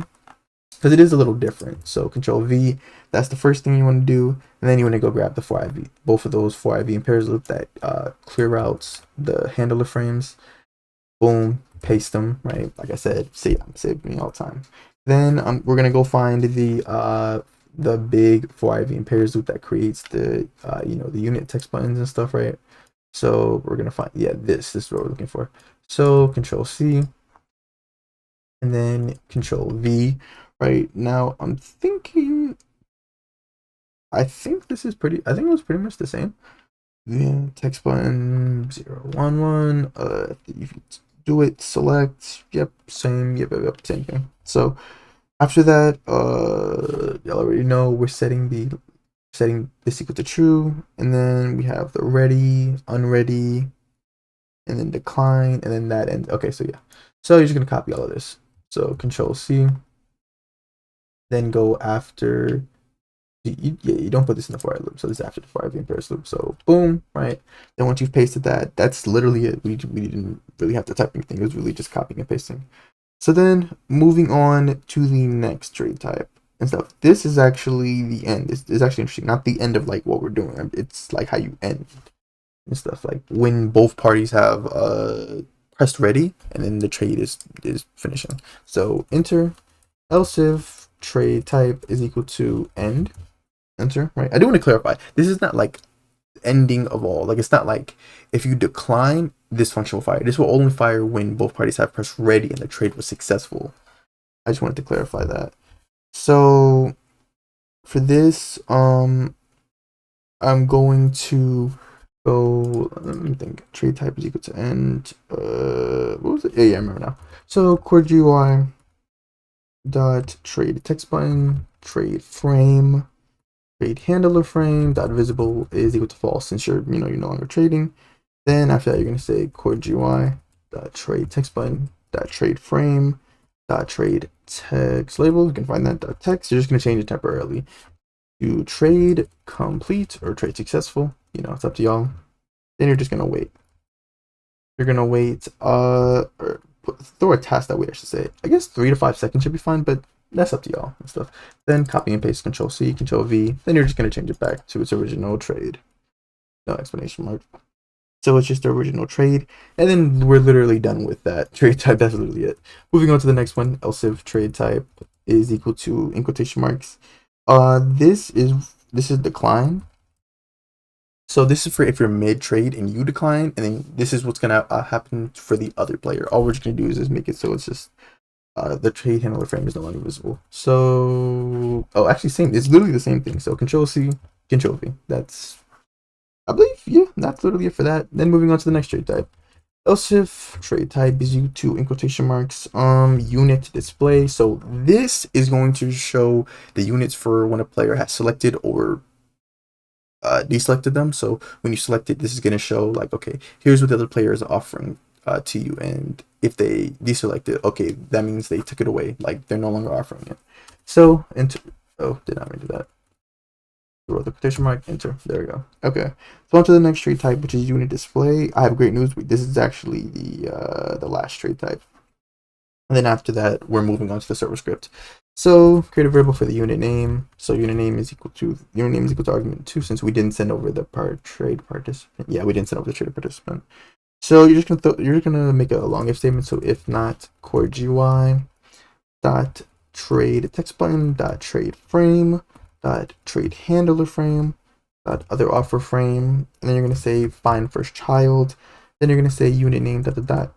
because it is a little different. So Control V, that's the first thing you want to do, and then you want to go grab the 4IV. Both of those 4IV and pairs loop that clear out the handler frames. Boom, paste them, right? Like I said, save me all the time. Then we're gonna go find the big 4IV and pairs loop that creates the the unit text buttons and stuff, right? So we're gonna find this is what we're looking for. So Control C and then Control V. Right now I'm thinking I think this is pretty I think it was pretty much the same. Yeah, text button 011. If you do it, select. Yep, same. Yep, same thing. So after that, y'all already know we're setting this equal to true, and then we have the ready, unready, and then decline, and then that ends. Okay, so yeah, so you're just gonna copy all of this. So Control C, then go after you don't put this in the for loop, so this is after the for and pairs loop. So boom, right? Then once you've pasted that, that's literally it. We didn't really have to type anything. It was really just copying and pasting. So then moving on to the next trade type and stuff. This is actually the end. This is actually interesting. Not the end of like what we're doing. It's like how you end and stuff. Like when both parties have pressed ready and then the trade is finishing. So enter, else if trade type is equal to end. Enter, right? I do want to clarify. This is not like ending of all. Like it's not like if you decline, this function will fire. This will only fire when both parties have pressed ready and the trade was successful. I just wanted to clarify that. So for this, I'm going to go. Let me think. Trade type is equal to end. What was it? Yeah, I remember now. So core GUI dot trade text button trade frame. Trade handler frame dot visible is equal to false since you're no longer trading. Then after that you're gonna say core GUI dot trade text button dot trade frame dot trade text label. You can find that dot text. You're just gonna change it temporarily to trade complete or trade successful. It's up to y'all. Then you're just gonna wait. You're gonna wait or throw a task that way, I should say. I guess 3 to 5 seconds should be fine, but that's up to y'all and stuff. Then copy and paste Control C, Control V. Then you're just gonna change it back to its original trade. No explanation mark. So it's just the original trade, and then we're literally done with that trade type. That's literally it. Moving on to the next one. Else if trade type is equal to in quotation marks. This is decline. So this is for if you're mid trade and you decline, and then this is what's gonna happen for the other player. All we're just gonna do is make it so it's just the trade handler frame is no longer visible. So, actually, same. It's literally the same thing. So, Control C, Control V. That's, I believe, yeah, that's literally it for that. Then moving on to the next trade type. Else if trade type is equal to in quotation marks unit display. So this is going to show the units for when a player has selected or deselected them. So when you select it, this is going to show like, okay, here's what the other player is offering to you, and if they deselect it, okay, that means they took it away, like they're no longer offering it. So enter. Did not mean to do that. Throw the quotation mark, enter. There we go. Okay, so on to the next trade type, which is unit display. I have great news. This is actually the last trade type, and then after that we're moving on to the server script. So create a variable for the unit name. So unit name is equal to argument 2, since we didn't send over the trade participant. Yeah, we didn't send over the trade participant. So you're just gonna make a long if statement. So if not core GUI dot trade text button dot trade frame dot trade handler frame dot other offer frame, and then you're gonna say find first child. Then you're gonna say unit name dot dot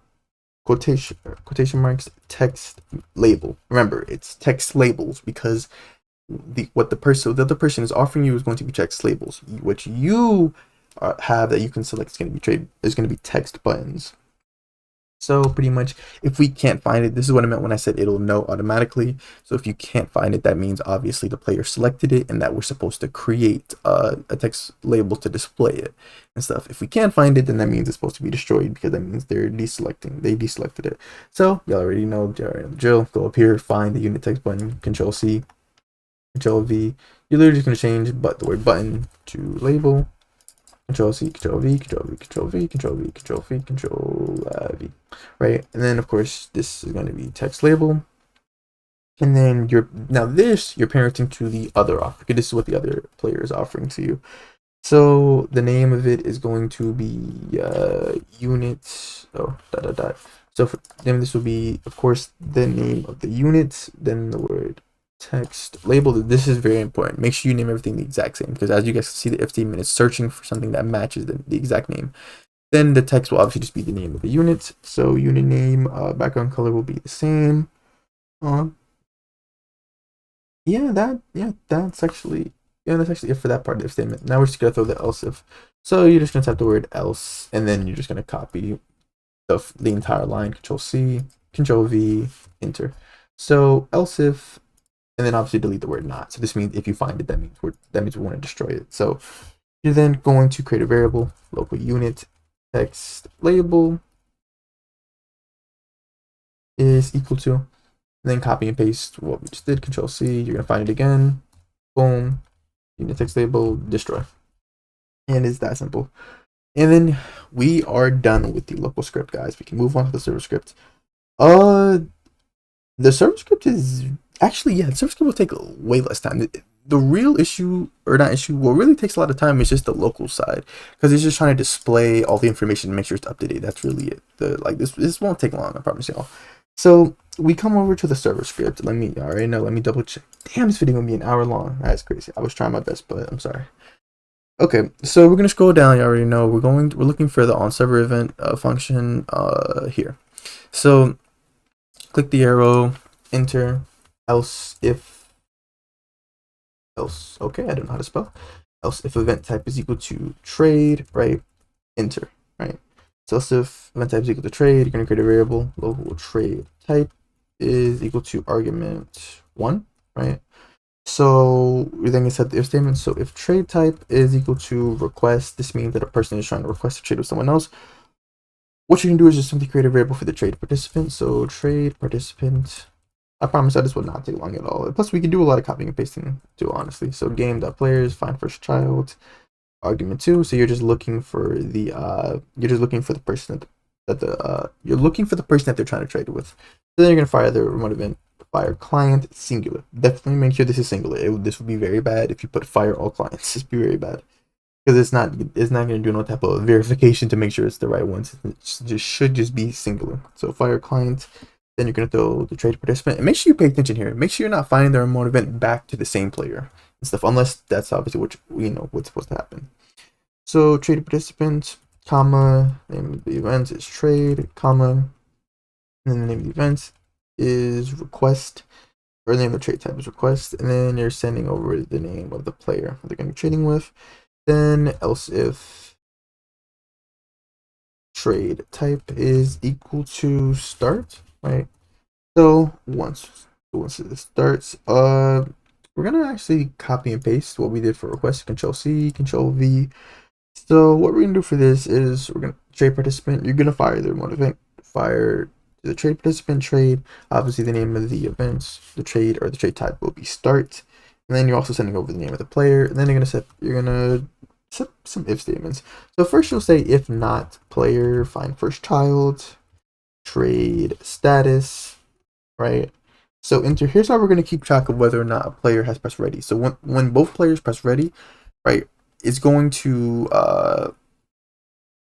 quotation marks text label. Remember, it's text labels because the other person is offering you is going to be text labels. What you have that you can select is going to be text buttons. So pretty much, if we can't find it, this is what I meant when I said it'll know automatically. So if you can't find it, that means obviously the player selected it and that we're supposed to create a text label to display it and stuff. If we can't find it, then that means it's supposed to be destroyed because that means they deselected it. So you already know the drill. Go up here, find the unit text button, Control C, Control V. You're literally just going to change the word button to label. Control C, Control V, Control V, Control V, Control V, Control V, Control V, right? And then of course this is going to be text label. And then you're parenting to the other offer. Okay, this is what the other player is offering to you. So the name of it is going to be units. Oh, dot dot dot. So for then this will be, of course, the name of the unit, then the word text label. This is very important. Make sure you name everything the exact same, because as you guys can see, the if statement is searching for something that matches the exact name. Then the text will obviously just be the name of the unit. So unit name, background color will be the same. Uh, that's actually it for that part of the if statement. Now we're just gonna throw the else if. So you're just gonna type the word else, and then you're just gonna copy the entire line. Control C, Control V, enter. So else if, and then obviously delete the word not. So this means if you find it, that means we want to destroy it. So you're then going to create a variable, local unit text label is equal to, and then copy and paste what we just did. Control C, you're gonna find it again. Boom, unit text label, destroy. And it's that simple. And then we are done with the local script, guys. We can move on to the server script. The server script is actually, the server script will take way less time. The real issue, or not issue, what really takes a lot of time is just the local side, because it's just trying to display all the information and make sure it's up to date. That's really it. This won't take long, I promise y'all. So we come over to the server script. Let me double check. Damn, this video gonna be an hour long. That's crazy. I was trying my best, but I'm sorry. Okay, so we're gonna scroll down. You already know we're looking for the on server event function here. So click the arrow, enter, else if else. Okay, I don't know how to spell. Else if event type is equal to trade, right? Enter, right? So else if event type is equal to trade, you're gonna create a variable. Local trade type is equal to argument 1, right? So we're then gonna set the if statement. So if trade type is equal to request, this means that a person is trying to request a trade with someone else. What you can do is just simply create a variable for the trade participant. So trade participant. I promise that this will not take long at all. Plus, we can do a lot of copying and pasting too, honestly. So game.players, find first child, argument 2. So you're just looking for the person you're looking for the person that they're trying to trade with. So then you're gonna fire the remote event, fire client singular. Definitely make sure this is singular. This would be very bad if you put fire all clients. It's be very bad, because it's not going to do no type of verification to make sure it's the right ones. It should just be singular. So fire client, then you're going to throw the trade participant, and make sure you pay attention here. Make sure you're not finding the remote event back to the same player and stuff, unless that's obviously what's supposed to happen. So trade participant, comma, name of the event is trade, comma, and then the name of the event is request, or the name of the trade type is request, and then you're sending over the name of the player they're going to be trading with. Then else if trade type is equal to start, right? So once it starts, we're gonna actually copy and paste what we did for request. Control C, Control V. So what we're gonna do for this is we're gonna trade participant. You're gonna fire the remote event. Fire the trade participant trade. Obviously, the name of the events, the trade or the trade type will be start. And then you're also sending over the name of the player. And then you're gonna set some if statements. So first you'll say if not player, find first child, trade status, right? So enter. Here's how we're going to keep track of whether or not a player has pressed ready. So when both players press ready, right, it's going to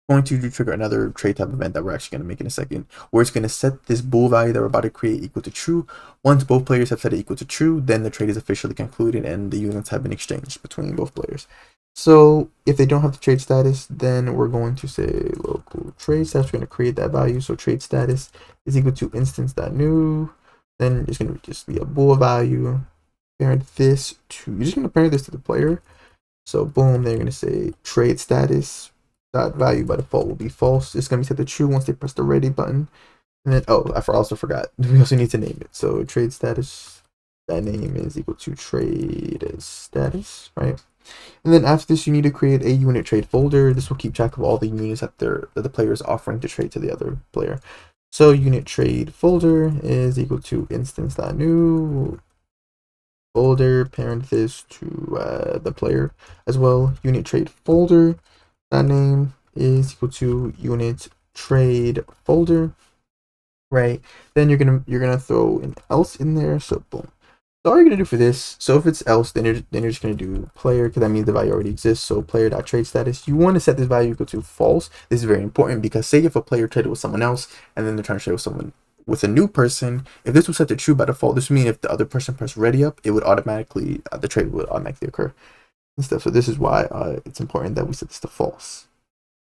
trigger another trade type event that we're actually going to make in a second, where it's going to set this bool value that we're about to create equal to true. Once both players have set it equal to true, then the trade is officially concluded and the units have been exchanged between both players. So if they don't have the trade status, then we're going to say local trade status. We're going to create that value. So trade status is equal to instance.new. Then it's going to just be a bool value. Parent this to, you're just going to parent this to the player. So boom, they're going to say trade status dot value by default will be false. It's going to be set to true once they press the ready button. And then, oh, I also forgot. We also need to name it. So trade status, that name is equal to trade status, right? And then after this, you need to create a unit trade folder. This will keep track of all the units that the player is offering to trade to the other player. So unit trade folder is equal to instance.new folder, parent this to the player as well. Unit trade folder, that name is equal to unit trade folder. right? Then you're gonna throw an else in there. So boom. So all you're gonna do for this, so if it's else, then you're just gonna do player, because that means the value already exists. So player.trade status, you want to set this value equal to false. This is very important because say if a player traded with someone else and then they're trying to trade with someone with a new person, if this was set to true by default, this would mean if the other person pressed ready up, it would automatically the trade would automatically occur and stuff. So this is why it's important that we set this to false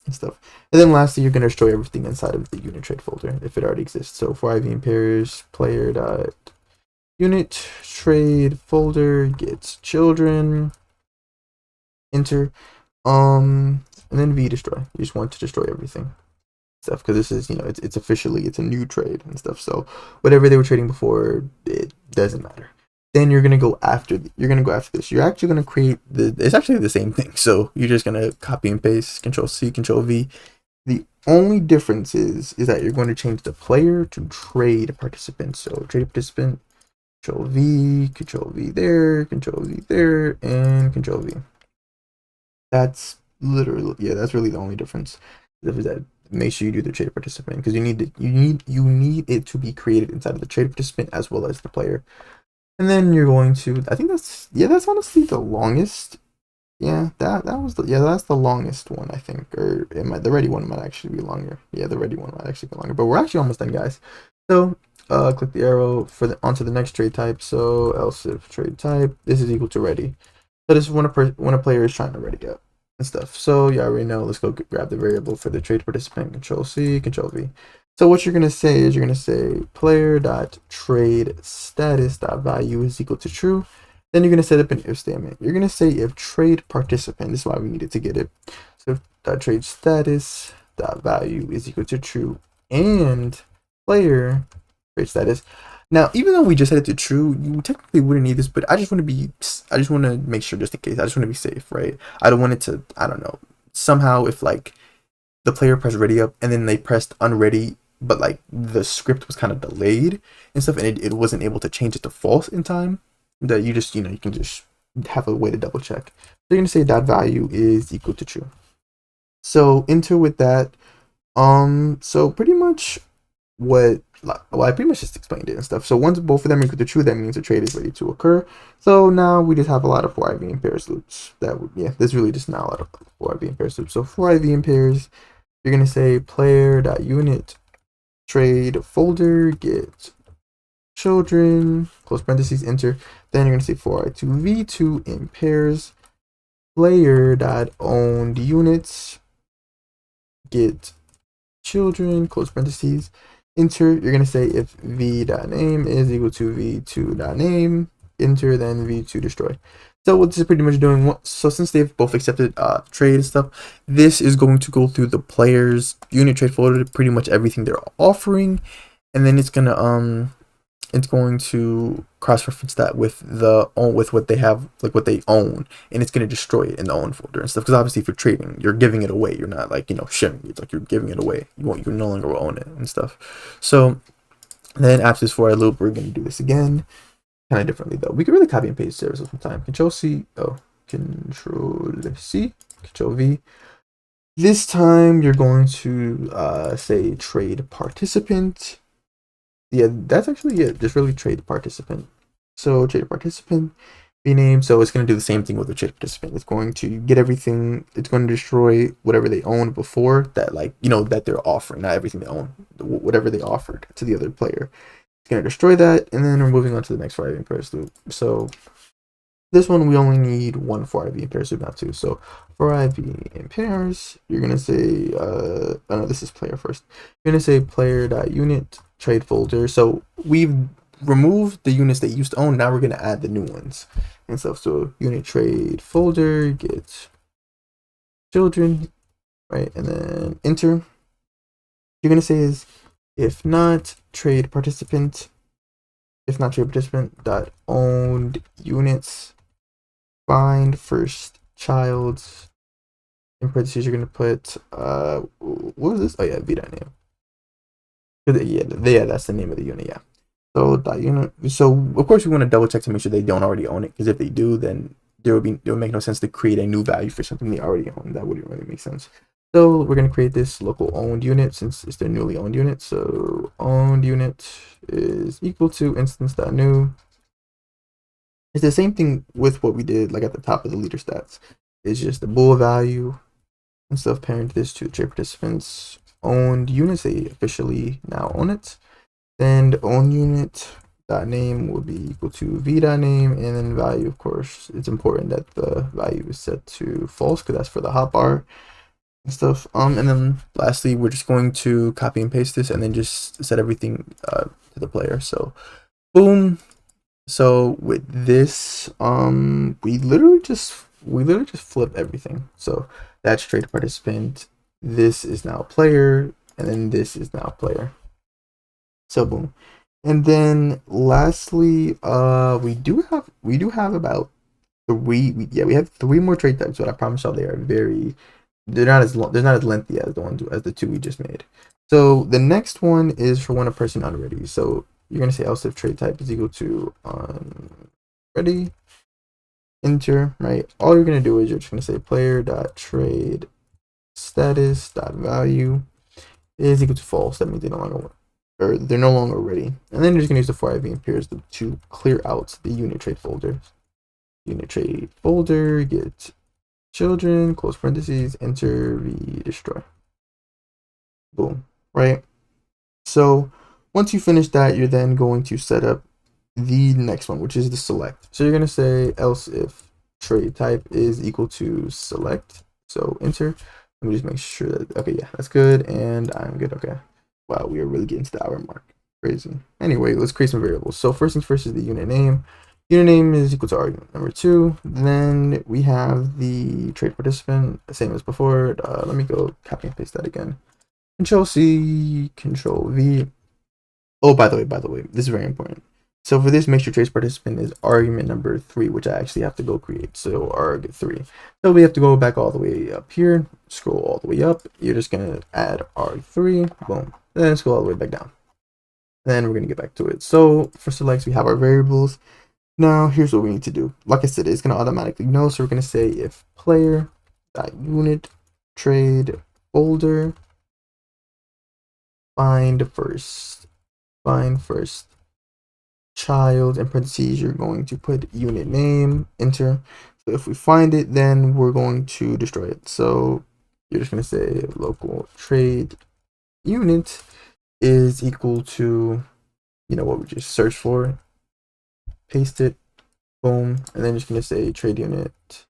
and stuff. And then lastly, you're gonna destroy everything inside of the unit trade folder if it already exists. So for IV and pairs, player dot unit trade folder gets children, enter, and then v destroy. You just want to destroy everything stuff because this is, it's officially, it's a new trade and stuff. So whatever they were trading before, it doesn't matter. Then you're gonna go after this. You're actually gonna create it's actually the same thing. So you're just gonna copy and paste, Control C, Control V. The only difference is that you're going to change the player to trade participant. So trade participant, Control V there, Control V there, and Control V. That's literally, yeah, that's really the only difference. Is that make sure you do the trade participant because you need it to be created inside of the trade participant as well as the player. And then you're going to, I think that's honestly the longest. Yeah, that's the longest one, I think. Or the ready one might actually be longer. Yeah, the ready one might actually be longer. But we're actually almost done, guys. So click the arrow onto the next trade type. So else if trade type, this is equal to ready. So this is when a player is trying to ready up and stuff. So yeah, right now let's go grab the variable for the trade participant. Control C, Control V. So what you're gonna say is you're gonna say player dot trade status dot value is equal to true. Then you're gonna set up an if statement. You're gonna say if trade participant. This is why we needed to get it. So dot trade status dot value is equal to true and player trade status. Now, even though we just set it to true, you technically wouldn't need this, but I just want to make sure just in case. I just want to be safe, right? I don't want it to, I don't know, somehow if like the player pressed ready up and then they pressed unready, but like the script was kind of delayed and stuff, and it wasn't able to change it to false in time, that you just, you can just have a way to double check. So you're going to say dot value is equal to true. So enter with that. So pretty much I pretty much just explained it and stuff. So once both of them are equal to true, that means the trade is ready to occur. So now we just have a lot of for IV and pairs loops. There's really just now a lot of for IV and pairs loops. So for IV and pairs, you're gonna say player.unit trade folder get children, close parentheses, enter. Then you're gonna say for I2v2 in pairs, player.owned units get children, close parentheses, enter. You're going to say if v.name is equal to v2.name, enter, then v2 destroy. So what this is pretty much doing, so since they've both accepted trade and stuff, this is going to go through the player's unit trade folder, pretty much everything they're offering, and then it's going to cross-reference that with what they have, like what they own, and it's going to destroy it in the own folder and stuff. Because obviously, if you're trading, you're giving it away. You're not like sharing it. It's like you're giving it away. You no longer own it and stuff. So then after this for I loop, we're going to do this again, kind of differently though. We could really copy and paste there sometime. Control C, Control C, Control V. This time you're going to say trade participant. Yeah, that's actually it. Just really trade participant. So trade participant, rename. So it's going to do the same thing with the trade participant. It's going to get everything. It's going to destroy whatever they owned before that, that they're offering. Not everything they own, whatever they offered to the other player. It's going to destroy that, and then we're moving on to the next for IV and pairs loop. So this one we only need one for IV and pairs loop, not two. So for IV and pairs, you're going to say, no, this is player first. You're going to say player.unit trade folder. So we've removed the units they used to own. Now we're going to add the new ones and stuff. So unit trade folder get children, right? And then enter. You're going to say is if not trade participant dot owned units find first child. In parentheses, you're going to put what was this? Oh yeah, v.name. Yeah, that's the name of the unit. Yeah. So that unit. So of course we want to double check to make sure they don't already own it, because if they do, then it would make no sense to create a new value for something they already own. That wouldn't really make sense. So we're going to create this local owned unit since it's their newly owned unit. So owned unit is equal to instance.new. It's the same thing with what we did like at the top of the leader stats. It's just the bool value and stuff. Parent this to trade participants owned units. They officially now own it. Then the own unit dot name will be equal to v.name, and then value, of course, it's important that the value is set to false because that's for the hotbar and stuff. And then lastly, we're just going to copy and paste this and then just set everything to the player. So boom. So with this, we literally just flip everything. So that's trade participant. This is now player, and then this is now player. So boom. And then lastly, we do have about we have 3 more trade types, but I promise y'all they're not as lengthy as the 2 we just made. So the next one is for when a person unready. So you're gonna say else if trade type is equal to unready, enter, right? All you're gonna do is you're just gonna say player dot trade status dot value is equal to false. That means they're no longer ready. And then you're just gonna use the for iv and pairs to clear out the unit trade folders. Unit trade folder, get children, close parentheses, enter v destroy. Boom, right? So once you finish that, you're then going to set up the next one, which is the select. So you're gonna say else if trade type is equal to select. So enter. Let me just make sure that, okay, yeah, that's good, and I'm good. Okay. Wow, we are really getting to the hour mark. Crazy. Anyway, let's create some variables. So first things first is the unit name. Unit name is equal to argument number 2. Then we have the trade participant, same as before. Let me go copy and paste that again. Control C, Control V. Oh, by the way, this is very important. So for this, make sure trace participant is argument number 3, which I actually have to go create. So arg3. So we have to go back all the way up here, scroll all the way up. You're just gonna add arg3, boom. Then scroll all the way back down. Then we're gonna get back to it. So for selects, we have our variables. Now here's what we need to do. Like I said, it's gonna automatically know. So we're gonna say if player dot unit trade folder find first child, in parentheses you're going to put unit name, enter. So if we find it, then we're going to destroy it. So you're just going to say local trade unit is equal to, you know, what we just searched for, paste it, boom, and then just going to say trade unit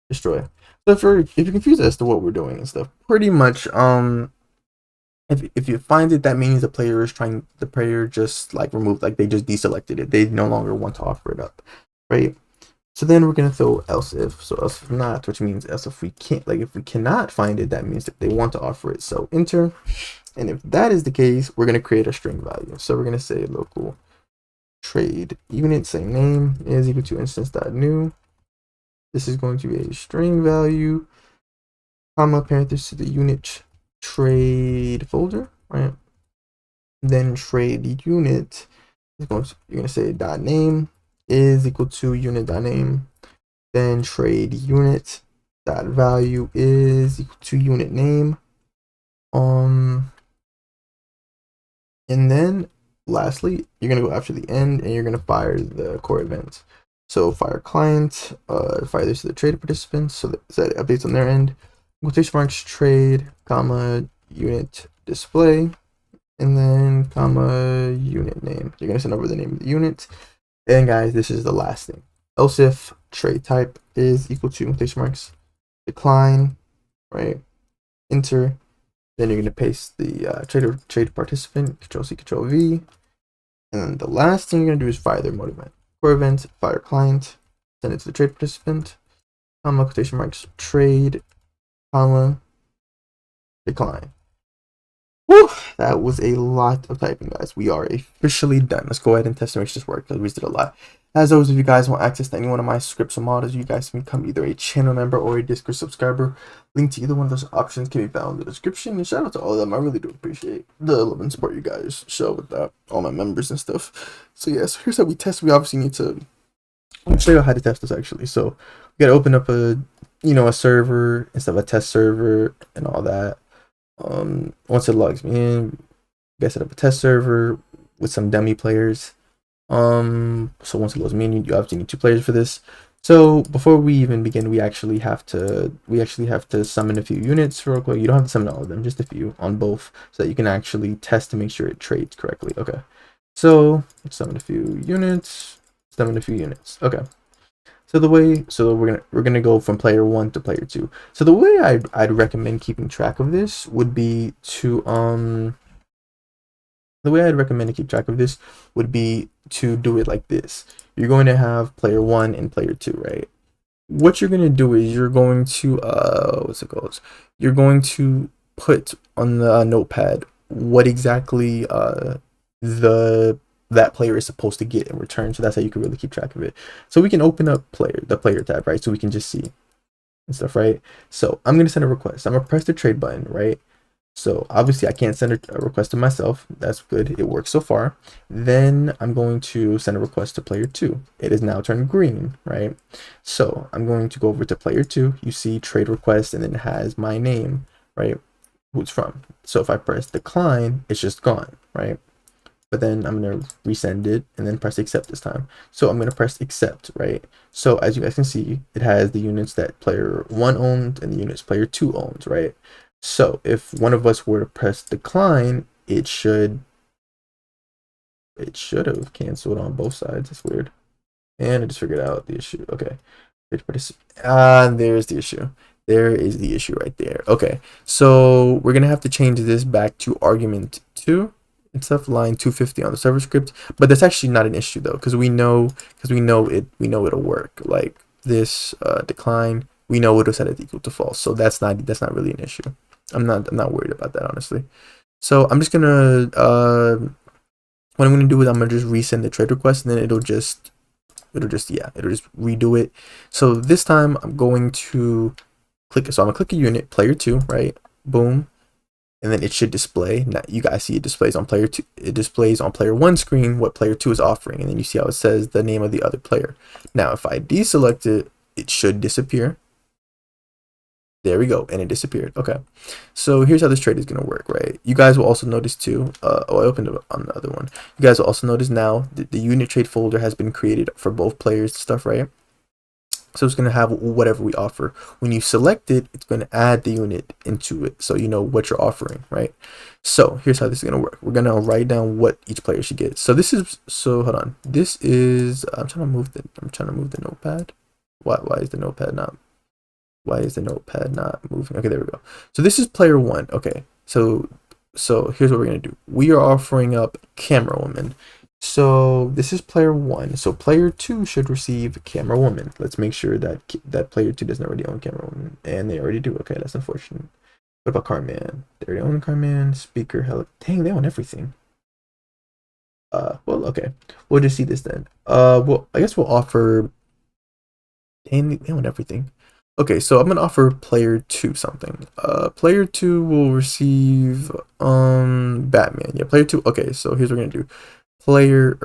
destroy. So if you're confused as to what we're doing and stuff, pretty much if you find it, that means the player just like removed, like they just deselected it. They no longer want to offer it up, right? So then we're gonna throw else if. So else if not, which means else if we can't, like if we cannot find it, that means that they want to offer it. So enter. And if that is the case, we're gonna create a string value. So we're gonna say local trade unit, same name, is equal to instance.new. This is going to be a string value, comma, parenthesis to the unit trade folder, right? Then trade unit is you're gonna say dot name is equal to unit dot name. Then trade unit dot value is equal to unit name. And then lastly, you're gonna go after the end and you're gonna fire the core event. So fire client, fire this to the trade participants so that updates on their end. Quotation marks trade, comma, unit display, and then comma unit name. You're gonna send over the name of the unit. And guys, this is the last thing. Else if trade type is equal to quotation marks decline, right? Enter. Then you're gonna paste the trade participant, Control C, Control V, and then the last thing you're gonna do is fire their mode event. Core event, fire client, send it to the trade participant, comma, quotation marks trade, comma, decline. Whew, that was a lot of typing, guys. We are officially done. Let's go ahead and test and make sure this works because we just did a lot. As always, if you guys want access to any one of my scripts or models, you guys can become either a channel member or a Discord subscriber. Link to either one of those options can be found in the description. And shout out to all of them. I really do appreciate the love and support you guys show with that, all my members and stuff. So yeah, so here's how we test. We obviously need to show you how to test this actually. So we gotta open up a a server instead of a test server and all that. Once it logs me in, I set up a test server with some dummy players. So once it loads me in, you obviously need 2 players for this. So before we even begin, we actually have to summon a few units real quick. You don't have to summon all of them, just a few on both, so that you can actually test to make sure it trades correctly. Okay. So let's summon a few units. Summon a few units. Okay. So we're gonna go from player 1 to player 2. So the way I'd recommend keeping track of this would be to the way I'd recommend to keep track of this would be to do it like this. You're going to have player 1 and player 2, right? What you're going to do is you're going to what's it called? You're going to put on the notepad what exactly the that player is supposed to get in return. So that's how you can really keep track of it. So we can open up the player tab, right? So we can just see and stuff, right? So I'm going to send a request. I'm going to press the trade button, right? So obviously I can't send a request to myself. That's good. It works so far. Then I'm going to send a request to player 2. It is now turned green, right? So I'm going to go over to player 2. You see trade request and then it has my name, right? Who it's from. So if I press decline, it's just gone, right? But then I'm going to resend it and then press accept this time. So I'm going to press accept, right? So as you guys can see, it has the units that player 1 owns and the units player 2 owns, right? So if one of us were to press decline, it should have canceled on both sides. It's weird. And I just figured out the issue. Okay. There's the issue. There is the issue right there. Okay. So we're gonna have to change this back to argument 2 instead of line 250 on the server script. But that's actually not an issue though, because we know it'll work. Like this decline, we know it'll set it equal to false. So that's not really an issue. I'm not worried about that, honestly. So I'm just gonna what I'm gonna do is I'm gonna just resend the trade request, and then it'll just redo it. So this time I'm going to click. So I'm gonna click a unit, player 2, right? Boom, and then it should display. Now you guys see it displays on player 2. It displays on player 1 screen what player 2 is offering, and then you see how it says the name of the other player. Now if I deselect it, it should disappear. There we go, and it disappeared. Okay, so here's how this trade is gonna work, right? You guys will also notice too. I opened it on the other one. You guys will also notice now that the unit trade folder has been created for both players and stuff, right? So it's gonna have whatever we offer. When you select it, it's gonna add the unit into it, so you know what you're offering, right? So here's how this is gonna work. We're gonna write down what each player should get. So hold on. This is I'm trying to move the notepad. Why is the notepad not? Why is the notepad not moving? Okay, there we go. So this is player 1. Okay, so here's what we're gonna do. We are offering up Camera Woman. So this is player 1. So player 2 should receive Camera Woman. Let's make sure that player 2 doesn't already own Camera Woman, and they already do. Okay, that's unfortunate. What about Carman? They already own Carman. Speaker, hell, dang, they own everything. Well, okay, we'll just see this then. Well, I guess we'll offer. Dang, they own everything. Okay, so I'm gonna offer player 2 something. Player 2 will receive Batman. Yeah, player 2. Okay, so here's what we're gonna do. Player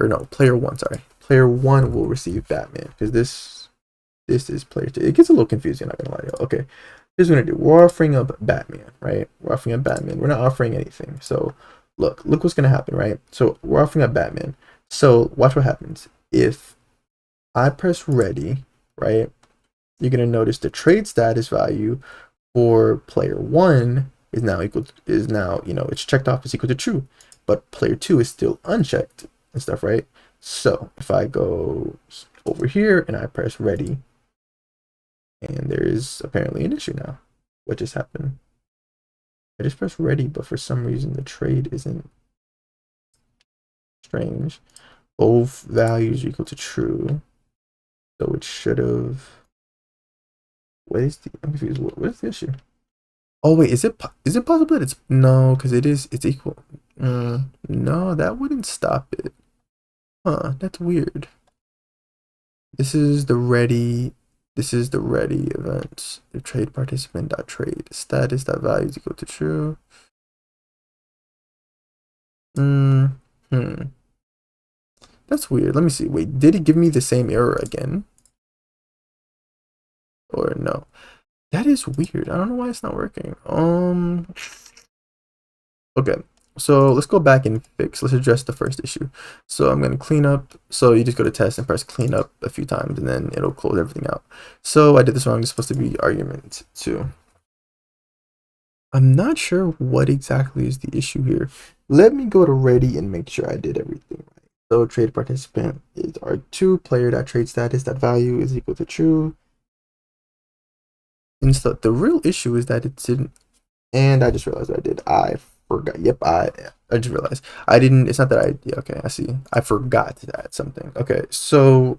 1, sorry. Player 1 will receive Batman, because this is player 2. It gets a little confusing, not gonna lie to you. Okay. Here's what we're gonna do. We're offering up Batman, right? We're offering up Batman. We're not offering anything. So look what's gonna happen, right? So we're offering up Batman. So watch what happens. If I press ready, right? You're going to notice the trade status value for player 1 is now it's checked off as equal to true, but player 2 is still unchecked and stuff, right? So if I go over here and I press ready, and there is apparently an issue now. What just happened? I just pressed ready, but for some reason the trade isn't. Strange. Both values are equal to true, so it should have. I'm confused. What is the issue? Oh wait, is it possible that it's no? Because it's equal. No, that wouldn't stop it. Huh? That's weird. This is the ready. This is the ready event. The trade participant dot trade status dot value is equal to true. That's weird. Let me see. Wait, did it give me the same error again? Or no? That is weird. I don't know why it's not working. Okay. So let's go back and fix. Let's address the first issue. So I'm gonna clean up. So you just go to test and press clean up a few times, and then it'll close everything out. So I did this wrong. It's supposed to be argument 2. I'm not sure what exactly is the issue here. Let me go to ready and make sure I did everything right. So trade participant is R2, player dot trade status dot value is equal to true. And so the real issue is that it didn't, and I just realized what I did. I forgot. Yep, I just realized I didn't. It's not that I. Yeah, okay, I see. I forgot to add something. Okay, so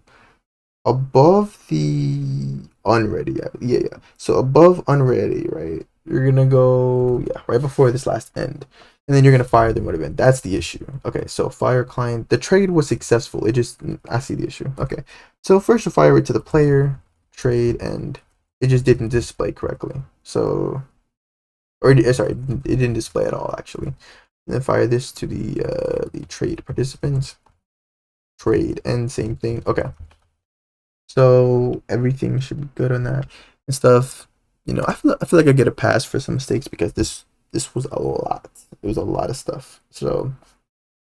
above the unready, yeah. So above unready, right? You're gonna go, yeah, right before this last end, and then you're gonna fire the mode event. That's the issue. Okay, so fire client. The trade was successful. It just, I see the issue. Okay, so first you fire it to the player trade, and it just didn't display correctly. So, or sorry, it didn't display at all actually. And then fire this to the trade participants. Trade and same thing. Okay. So everything should be good on that and stuff. You know, I feel like I get a pass for some mistakes because this was a lot. It was a lot of stuff. So I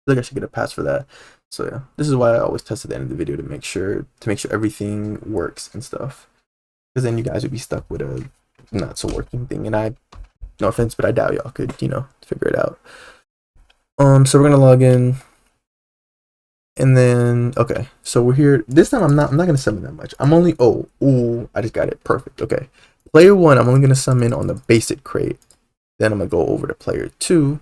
feel like I should get a pass for that. So yeah, this is why I always test at the end of the video to make sure everything works and stuff. Because then you guys would be stuck with a not so working thing, and I, no offense, but I doubt y'all could, you know, figure it out. So we're gonna log in. And then, okay, so we're here. This time I'm not gonna summon that much. I'm only, I just got it. Perfect. Okay. Player 1, I'm only gonna summon on the basic crate. Then I'm gonna go over to player 2.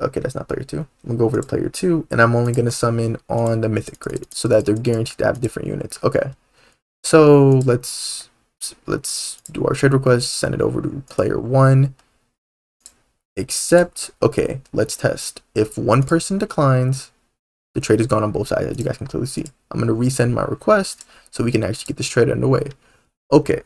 Okay, that's not player 2. I'm gonna go over to player 2, and I'm only gonna summon on the mythic crate so that they're guaranteed to have different units. Okay. So let's do our trade request, send it over to player 1. Accept. Okay, let's test. If one person declines, the trade is gone on both sides, as you guys can clearly see. I'm going to resend my request so we can actually get this trade underway. Okay,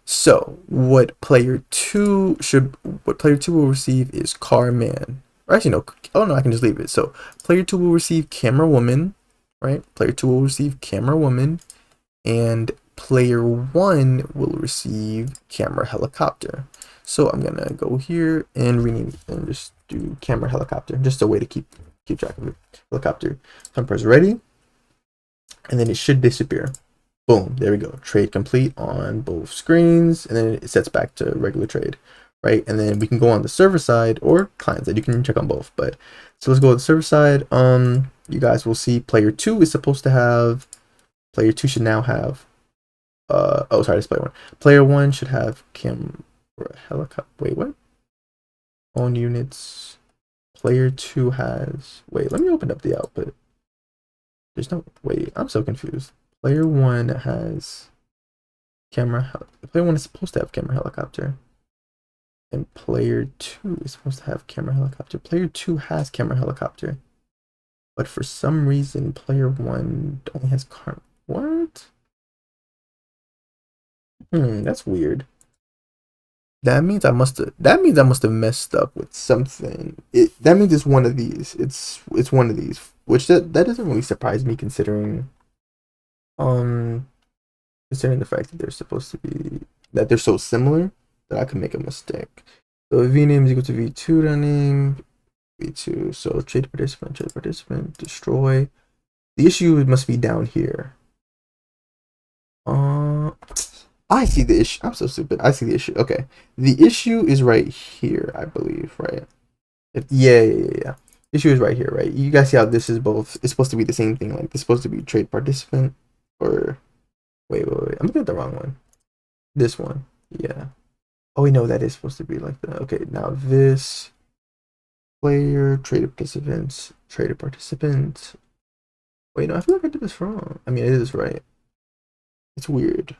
so what player 2 will receive is Car Man. Or actually, no. Oh, no, I can just leave it. So player 2 will receive Camera Woman, right? Player 2 will receive Camera Woman, and player 1 will receive Camera Helicopter. So I'm going to go here and rename it and just do Camera Helicopter, just a way to keep track of it. Helicopter. So I'm press ready, and then it should disappear. Boom, there we go. Trade complete on both screens, and then it sets back to regular trade, right? And then we can go on the server side or client side. You can check on both, but so let's go to the server side. You guys will see player 2 is supposed to have, player 2 should now have, oh sorry, that's player 1. Player 1 should have camera helicopter. Wait, what? Own units. Player 2 has, wait, let me open up the output. There's no, wait, I'm so confused. Player 1 has player 1 is supposed to have camera helicopter. And player 2 is supposed to have camera helicopter. Player 2 has camera helicopter. But for some reason, player 1 only has what? That's weird. That means I must have messed up with something. That means it's one of these. It's one of these, which that doesn't really surprise me considering considering the fact that they're supposed to be, that they're so similar that I could make a mistake. So v name is equal to v2 name, v2. So trade participant, destroy. The issue must be down here. I see the issue. I'm so stupid. I see the issue. Okay. The issue is right here, I believe, right? Yeah. Issue is right here, right? You guys see how this is both, it's supposed to be the same thing. Like, this is supposed to be trade participant, or wait. I'm looking at the wrong one. This one. Yeah. Oh, we know that is supposed to be like that. Okay, now this player, traded participant. Wait, no, I feel like I did this wrong. I mean, it is right. It's weird.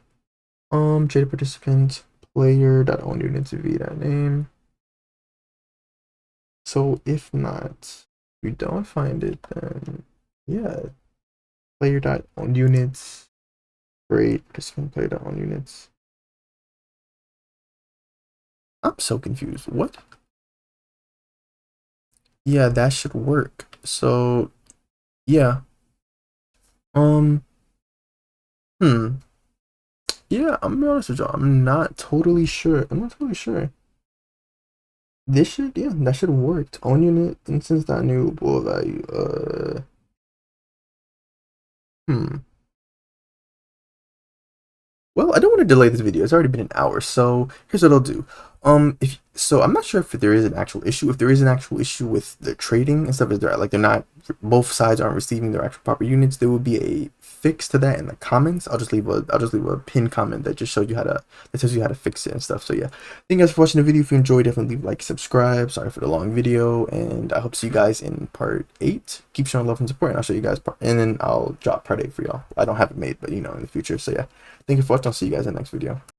Traded participant, player dot own units v dot name. So if not, if you don't find it, then yeah, player dot own units. Great, participant player dot own units. I'm so confused. What? Yeah, that should work. So yeah. Hmm. Yeah, I'm gonna be honest with y'all. I'm not totally sure. I'm not totally sure. This should, yeah, that should work. On unit instance dot new bool value. Hmm. Well, I don't want to delay this video. It's already been an hour, so here's what I'll do. If so, I'm not sure if there is an actual issue. If there is an actual issue with the trading and stuff, is there like they're not both sides aren't receiving their actual proper units? There will be a fix to that in the comments. I'll just leave a pinned comment that just shows you how to that tells you how to fix it and stuff. So yeah, thank you guys for watching the video. If you enjoyed, definitely leave a like, subscribe. Sorry for the long video, and I hope to see you guys in part 8. Keep showing love and support, and I'll show you guys and then I'll drop part 8 for y'all. I don't have it made, but you know, in the future. So yeah. Thank you for watching. I'll see you guys in the next video.